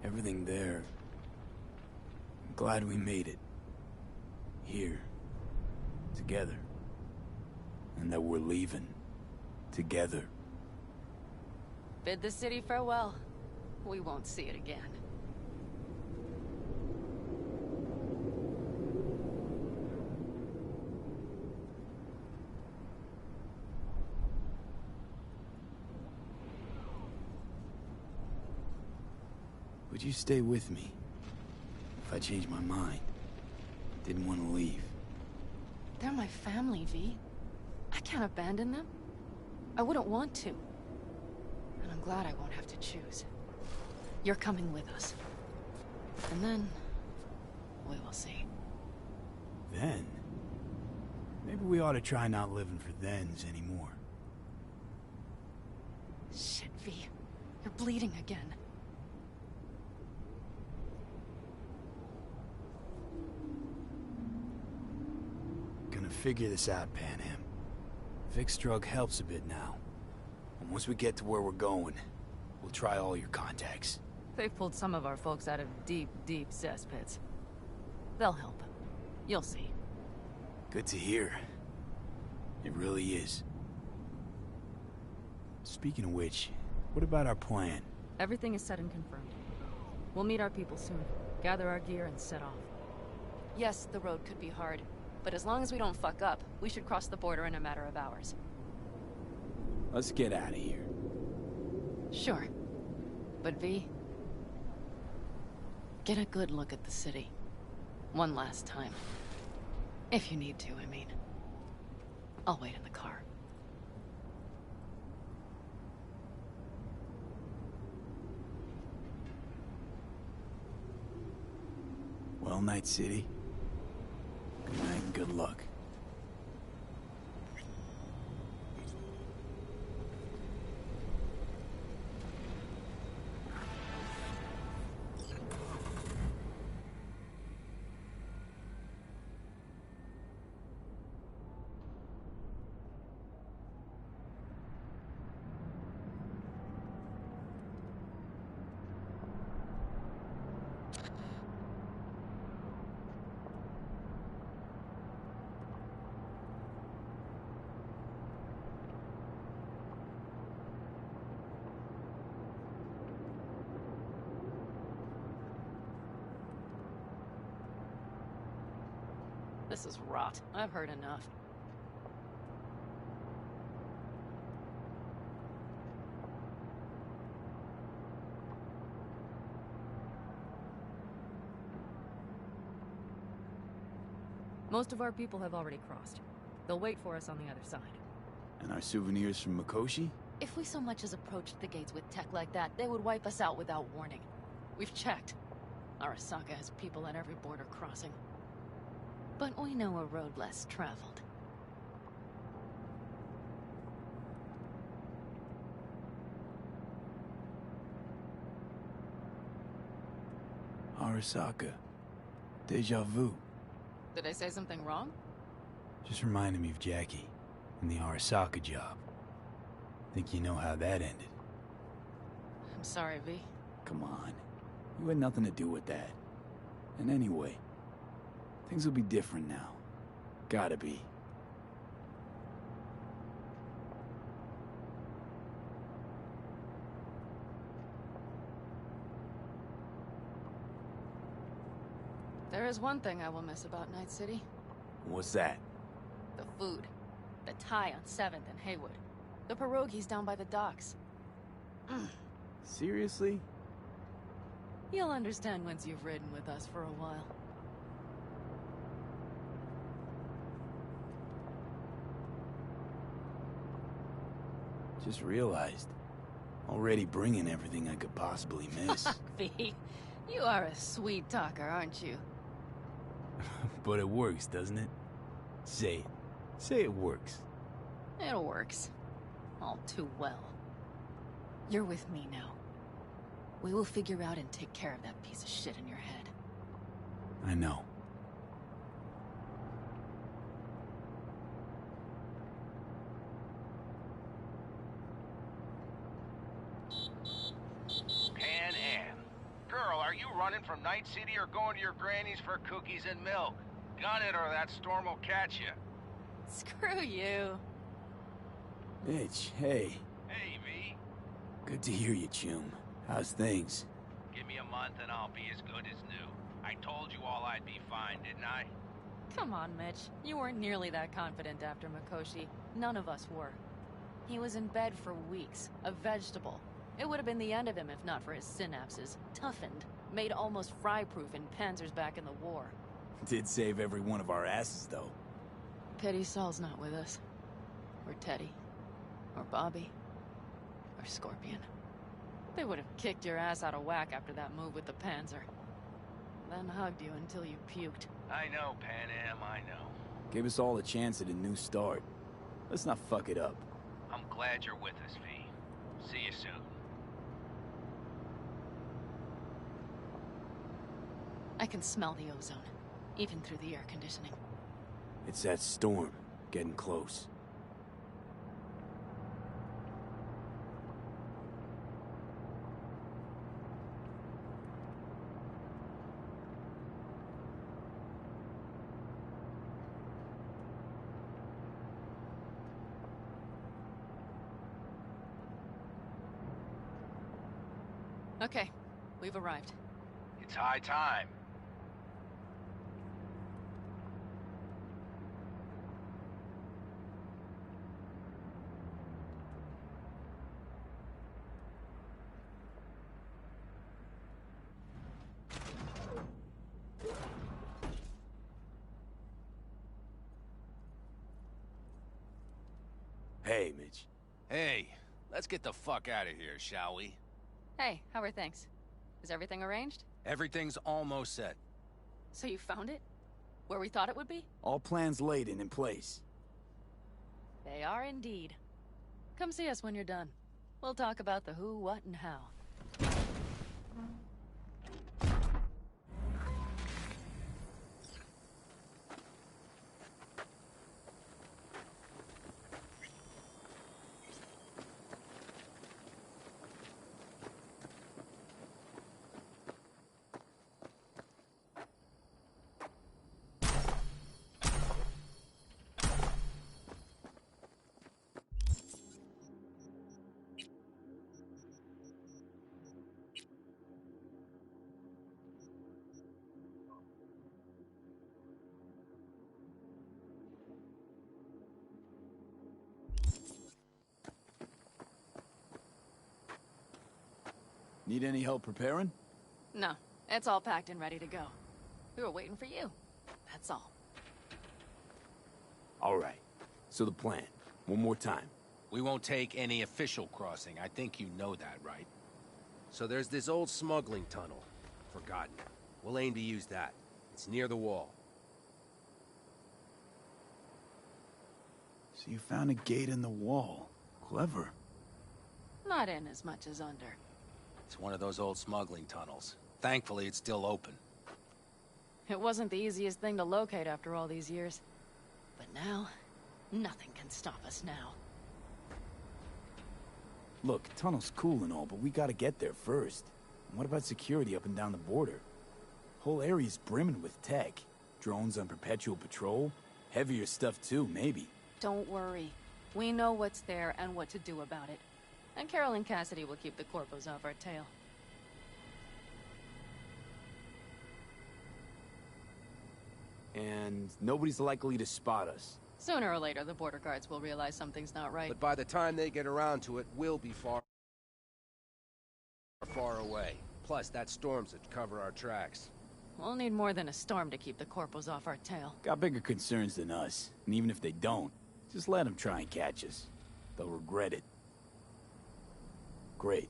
everything there. I'm glad we made it. Here. Together. And that we're leaving. Together. Bid the city farewell. We won't see it again. Would you stay with me? If I changed my mind. Didn't want to leave. They're my family, V. I can't abandon them. I wouldn't want to. And I'm glad I won't have to choose. You're coming with us. And then... we will see. Then? Maybe we ought to try not living for thens anymore. Shit, V. You're bleeding again. Gonna figure this out, Panam. Vic's drug helps a bit now. And once we get to where we're going, we'll try all your contacts. They've pulled some of our folks out of deep, deep cesspits. They'll help. You'll see. Good to hear. It really is. Speaking of which, what about our plan? Everything is set and confirmed. We'll meet our people soon, gather our gear, and set off. Yes, the road could be hard, but as long as we don't fuck up, we should cross the border in a matter of hours. Let's get out of here. Sure. But V... get a good look at the city. One last time. If you need to, I mean. I'll wait in the car. Well, Night City. Good night and good luck. This is rot. I've heard enough. Most of our people have already crossed. They'll wait for us on the other side. And our souvenirs from Mikoshi? If we so much as approached the gates with tech like that, they would wipe us out without warning. We've checked. Arasaka has people at every border crossing. But we know a road less traveled. Arasaka. Deja vu. Did I say something wrong? Just reminded me of Jackie and the Arasaka job. Think you know how that ended? I'm sorry, V. Come on. You had nothing to do with that. And anyway, things will be different now. Gotta be. There is one thing I will miss about Night City. What's that? The food. The Thai on 7th and Haywood. The pierogies down by the docks. Seriously? You'll understand once you've ridden with us for a while. Just realized. Already bringing everything I could possibly miss. V, you are a sweet talker, aren't you? But it works, doesn't it? Say it. Say it works. It works. All too well. You're with me now. We will figure out and take care of that piece of shit in your head. I know. Pan Am. Girl, are you running from Night City or going to your granny's for cookies and milk? Gun it or that storm will catch you. Screw you. Mitch, hey. Hey, V. Good to hear you, Chum. How's things? Give me a month and I'll be as good as new. I told you all I'd be fine, didn't I? Come on, Mitch. You weren't nearly that confident after Mikoshi. None of us were. He was in bed for weeks, a vegetable. It would have been the end of him if not for his synapses. Toughened, made almost fry-proof in panzers back in the war. Did save every one of our asses, though. Pity Saul's not with us. Or Teddy. Or Bobby. Or Scorpion. They would have kicked your ass out of whack after that move with the Panzer. Then hugged you until you puked. I know, Pan Am, I know. Gave us all a chance at a new start. Let's not fuck it up. I'm glad you're with us, V. See you soon. I can smell the ozone, even through the air conditioning. It's that storm, getting close. Okay, we've arrived. It's high time. Hey, Mitch. Hey, let's get the fuck out of here, shall we? Hey, how are things? Is everything arranged? Everything's almost set. So you found it? Where we thought it would be? All plans laid and in place. They are indeed. Come see us when you're done. We'll talk about the who, what, and how. Need any help preparing? No, it's all packed and ready to go. We were waiting for you. That's all. All right. So the plan. One more time. We won't take any official crossing. I think you know that, right? So there's this old smuggling tunnel. Forgotten. We'll aim to use that. It's near the wall. So you found a gate in the wall. Clever. Not in as much as under. It's one of those old smuggling tunnels. Thankfully, it's still open. It wasn't the easiest thing to locate after all these years. But now, nothing can stop us now. Look, tunnel's cool and all, but we gotta get there first. And what about security up and down the border? Whole area's brimming with tech. Drones on perpetual patrol. Heavier stuff too, maybe. Don't worry. We know what's there and what to do about it. And Carol and Cassidy will keep the corpos off our tail. And nobody's likely to spot us. Sooner or later, the border guards will realize something's not right. But by the time they get around to it, we'll be far away. Plus, that storm's to cover our tracks. We'll need more than a storm to keep the corpos off our tail. Got bigger concerns than us. And even if they don't, just let them try and catch us. They'll regret it. Great.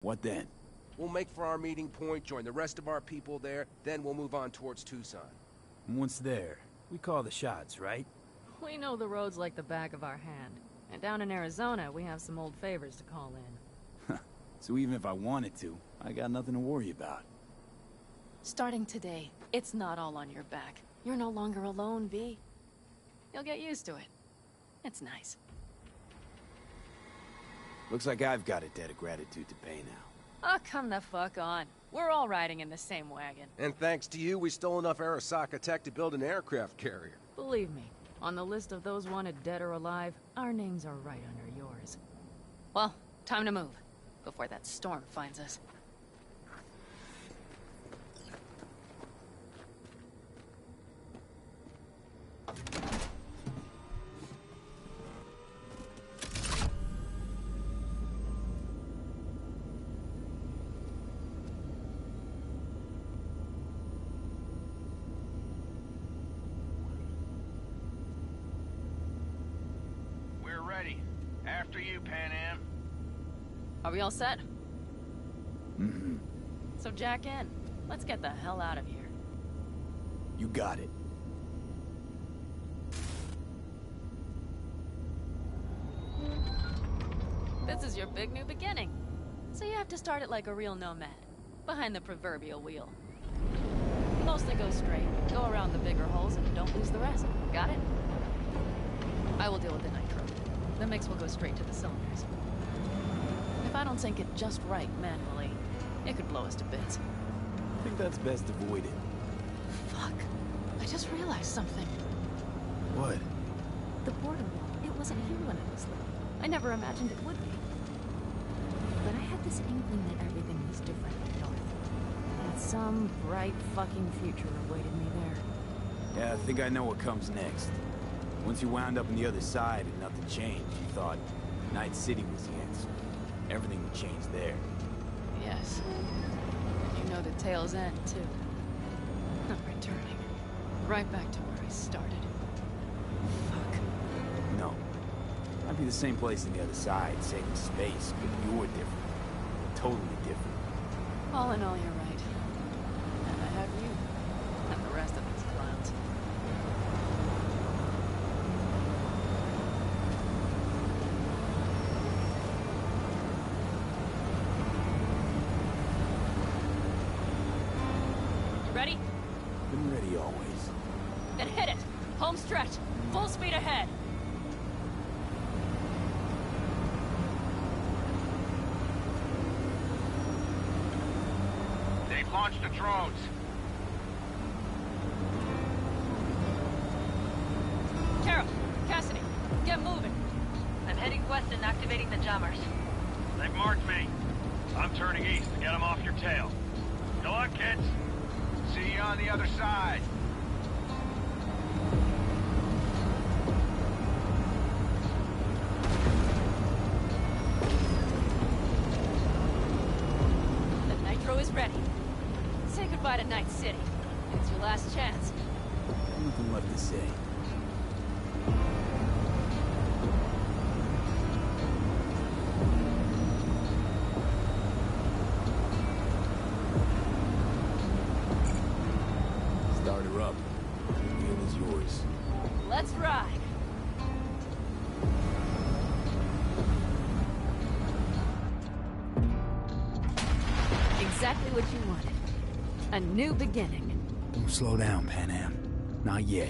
What then? We'll make for our meeting point, join the rest of our people there, then we'll move on towards Tucson. And once there, we call the shots, right? We know the roads like the back of our hand. And down in Arizona, we have some old favors to call in. So even if I wanted to, I got nothing to worry about. Starting today, it's not all on your back. You're no longer alone, V. You'll get used to it. It's nice. Looks like I've got a debt of gratitude to pay now. Oh, come the fuck on. We're all riding in the same wagon. And thanks to you, we stole enough Arasaka tech to build an aircraft carrier. Believe me, on the list of those wanted dead or alive, our names are right under yours. Well, time to move, before that storm finds us. After you, Pan Am. Are we all set? Mm-hmm. So jack in. Let's get the hell out of here. You got it. This is your big new beginning. So you have to start it like a real nomad. Behind the proverbial wheel. Mostly go straight, go around the bigger holes, and don't lose the rest. Got it? I will deal with the nitro. The mix will go straight to the cylinders. If I don't sink it just right manually, it could blow us to bits. I think that's best avoided. Fuck. I just realized something. What? The border wall, it wasn't here when I was little. I never imagined it would be. But I had this inkling that everything was different up north. And some bright fucking future awaited me there. Yeah, I think I know what comes next. Once you wound up on the other side and nothing changed, you thought Night City was the answer. Everything would change there. Yes. And you know the tale's end, too. I'm returning. Right back to where I started. Fuck. No. Might be the same place on the other side, same space, but you're different. Totally different. All in all, you're right. And I have you. And the rest of these clowns. Ready? Been ready always. Then hit it! Home stretch! Full speed ahead! They've launched the drones. Carol, Cassidy, get moving. I'm heading west and activating the jammers. They've marked me. I'm turning east to get them off your tail. Good luck, kids. See you on the other side. The nitro is ready. Say goodbye to Night City. It's your last chance. Nothing left to say. Start her up. The wheel is yours. Let's ride. Exactly what you wanted. A new beginning. Don't slow down, Pan Am. Not yet.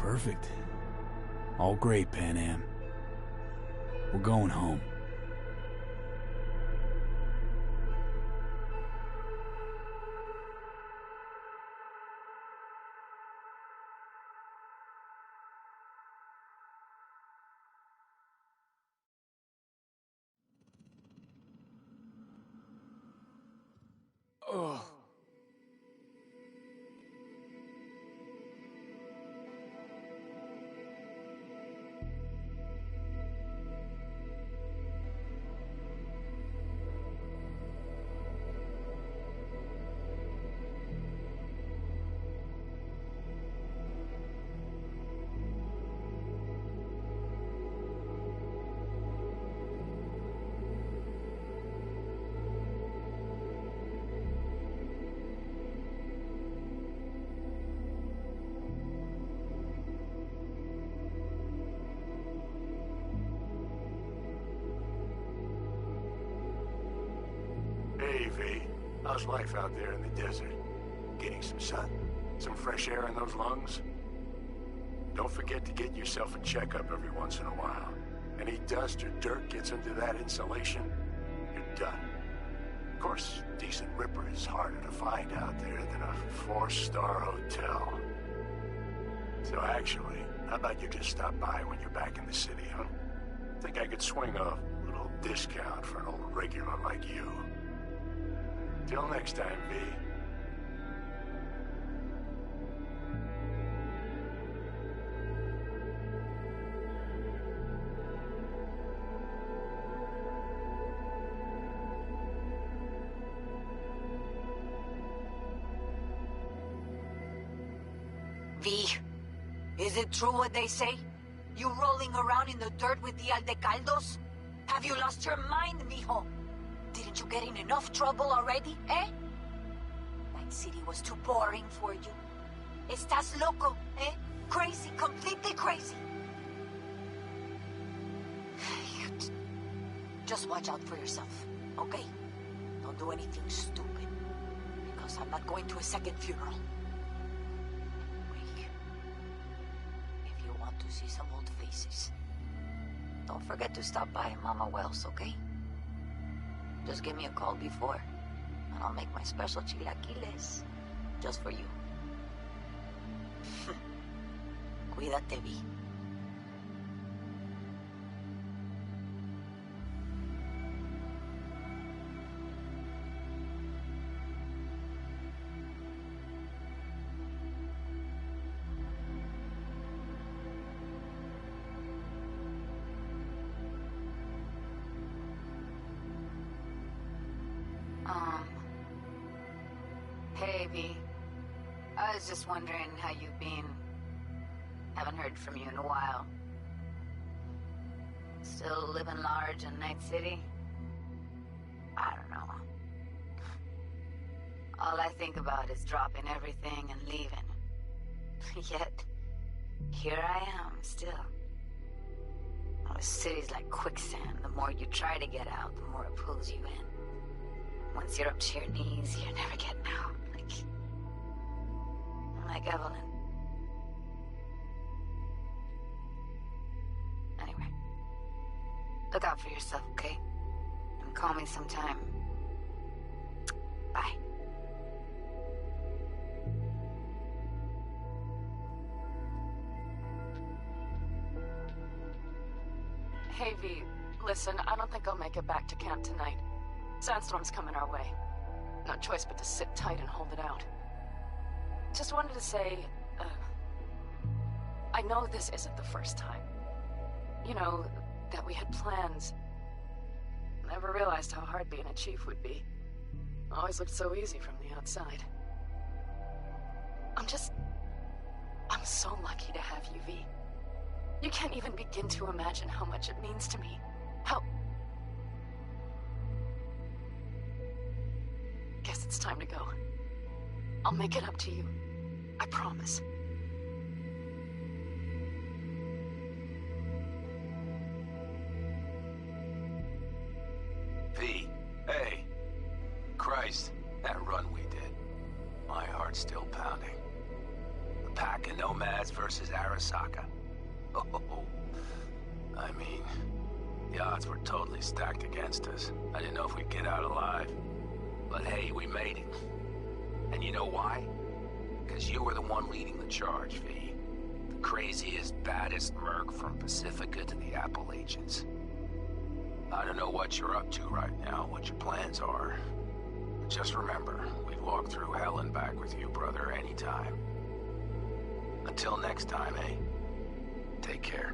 Perfect. All great, Panam. We're going home. Oh. Hey, V. How's life out there in the desert? Getting some sun? Some fresh air in those lungs? Don't forget to get yourself a checkup every once in a while. Any dust or dirt gets into that insulation, you're done. Of course, decent ripper is harder to find out there than a 4-star hotel. So actually, how about you just stop by when you're back in the city, huh? Think I could swing a little discount for an old regular like you. Till next time, V. V, is it true what they say? You rolling around in the dirt with the Aldecaldos? Have you lost your mind, mijo? Didn't you get in enough trouble already, eh? Night City was too boring for you. Estás loco, eh? Crazy, completely crazy. Just watch out for yourself, okay? Don't do anything stupid, because I'm not going to a second funeral. If you want to see some old faces, don't forget to stop by Mama Wells, okay? Just give me a call before, and I'll make my special chilaquiles just for you. Cuídate, V. Hey, V. I was just wondering how you've been. Haven't heard from you in a while. Still living large in Night City? I don't know. All I think about is dropping everything and leaving. Yet, here I am, still. Oh, the city's like quicksand. The more you try to get out, the more it pulls you in. Once you're up to your knees, you're never getting out. Like Evelyn. Anyway, look out for yourself, okay? And call me sometime. Bye. Hey, V. Listen, I don't think I'll make it back to camp tonight. Sandstorm's coming our way. No choice but to sit tight and hold it out. Just wanted to say, I know this isn't the first time. You know, that we had plans. Never realized how hard being a chief would be. Always looked so easy from the outside. I'm so lucky to have you, V. You can't even begin to imagine how much it means to me. Guess it's time to go. I'll make it up to you. I promise. V, hey. Christ, that run we did. My heart's still pounding. A pack of nomads for versus Arasaka. Oh, I mean, the odds were totally stacked against us. I didn't know if we'd get out alive. But hey, we made it. And you know why? Because you were the one leading the charge, V. The craziest, baddest merc from Pacifica to the Appalachians. I don't know what you're up to right now, what your plans are. But just remember, we'd walk through hell and back with you, brother, anytime. Until next time, eh? Take care.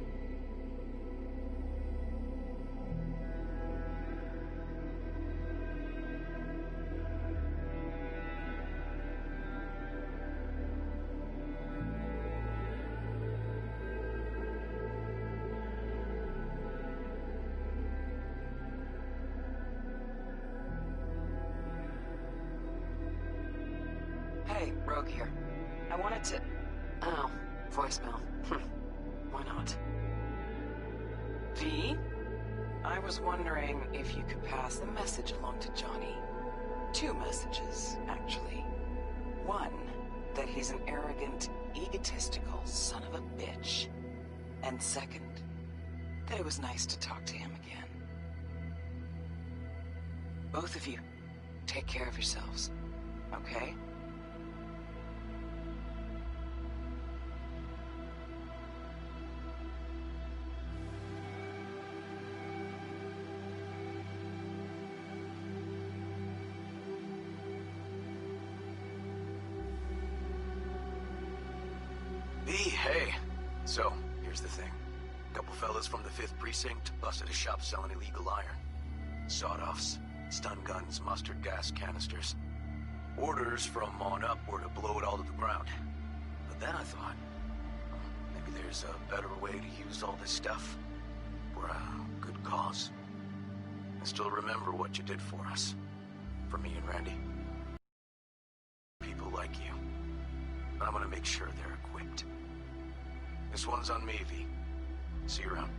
Hey, Rogue here. I wanted to... Oh, voicemail. Why not? V? I was wondering if you could pass the message along to Johnny. 2 messages, actually. One, that he's an arrogant, egotistical son of a bitch. And second, that it was nice to talk to him again. Both of you, take care of yourselves, okay? Hey. So, here's the thing. A couple fellas from the 5th Precinct busted a shop selling illegal iron. Sawed-offs, stun guns, mustard gas canisters. Orders from on up were to blow it all to the ground. But then I thought, maybe there's a better way to use all this stuff for a good cause. I still remember what you did for us. For me and Randy. People like you. But I'm gonna make sure they're equipped. This one's on me, V. See you around.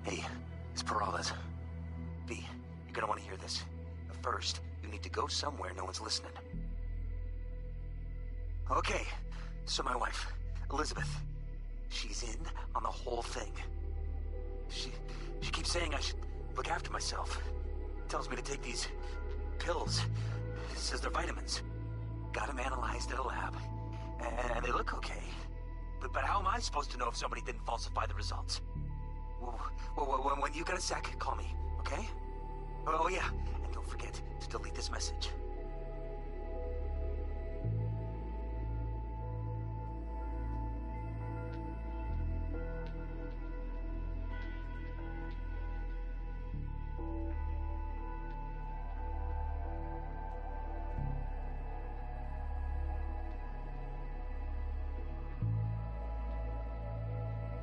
Hey, it's Peralez. V, you're gonna want to hear this. But first, you need to go somewhere no one's listening. Okay, so my wife, Elizabeth, she's in on the whole thing. She keeps saying I should look after myself. Tells me to take these pills. Says they're vitamins. Got them analyzed at a lab. And they look okay. But how am I supposed to know if somebody didn't falsify the results? Well, when you got a sec, call me, okay? Oh yeah, and don't forget to delete this message.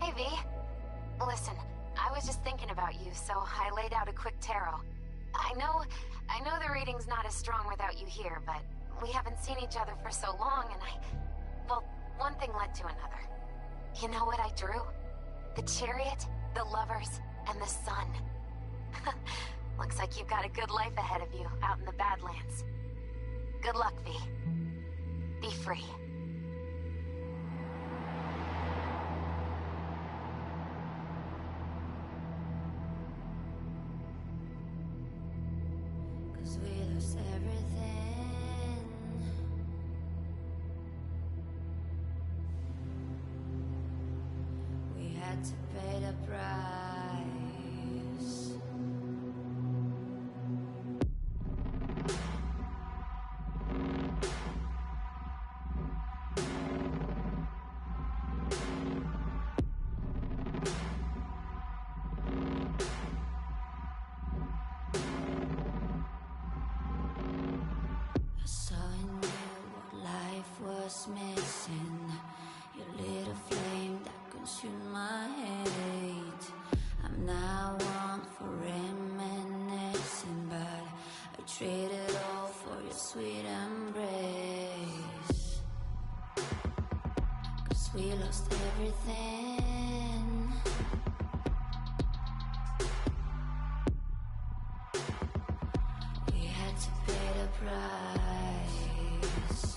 Hey, V. Listen, I was just thinking about you, so I laid out a quick tarot. I know the reading's not as strong without you here, but we haven't seen each other for so long, and well, one thing led to another. You know what I drew? The chariot, the lovers, and the sun. Looks like you've got a good life ahead of you out in the Badlands. Good luck, V. Be free. We lost everything. We had to pay the price. I saw in you what life was missing. You lit a flame that consumed my hate. I'm now one for reminiscing, but I traded all for your sweet embrace. We lost everything. We had to pay the price.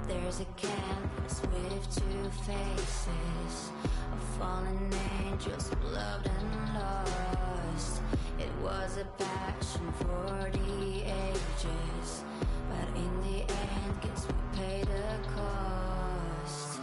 There's a canvas with two faces of fallen angels who loved and lost. It was a passion for the ages, but in the end, guess we paid the cost.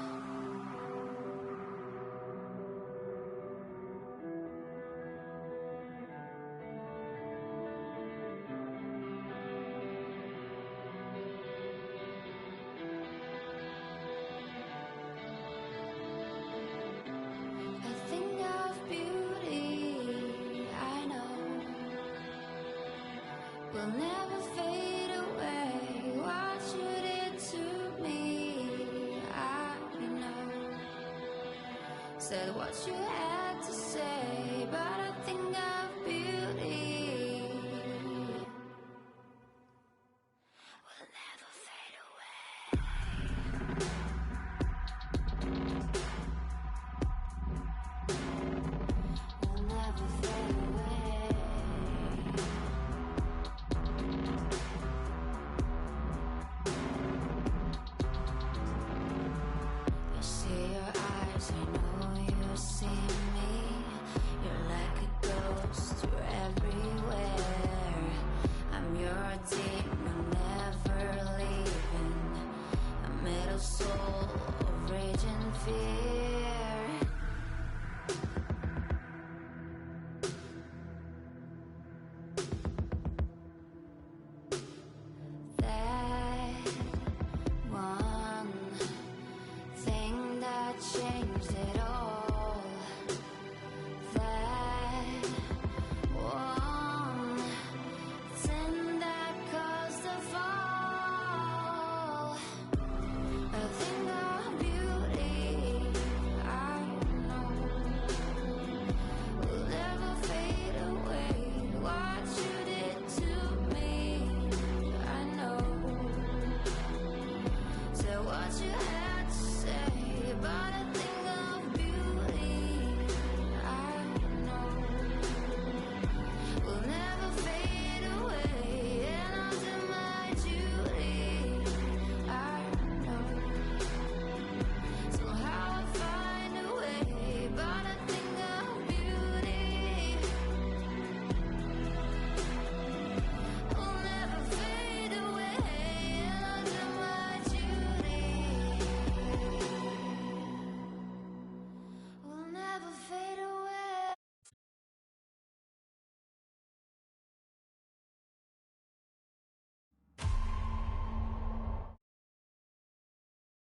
A thing of beauty, I know, will never fade away. What you did to me, I know. Said what you had to say, but I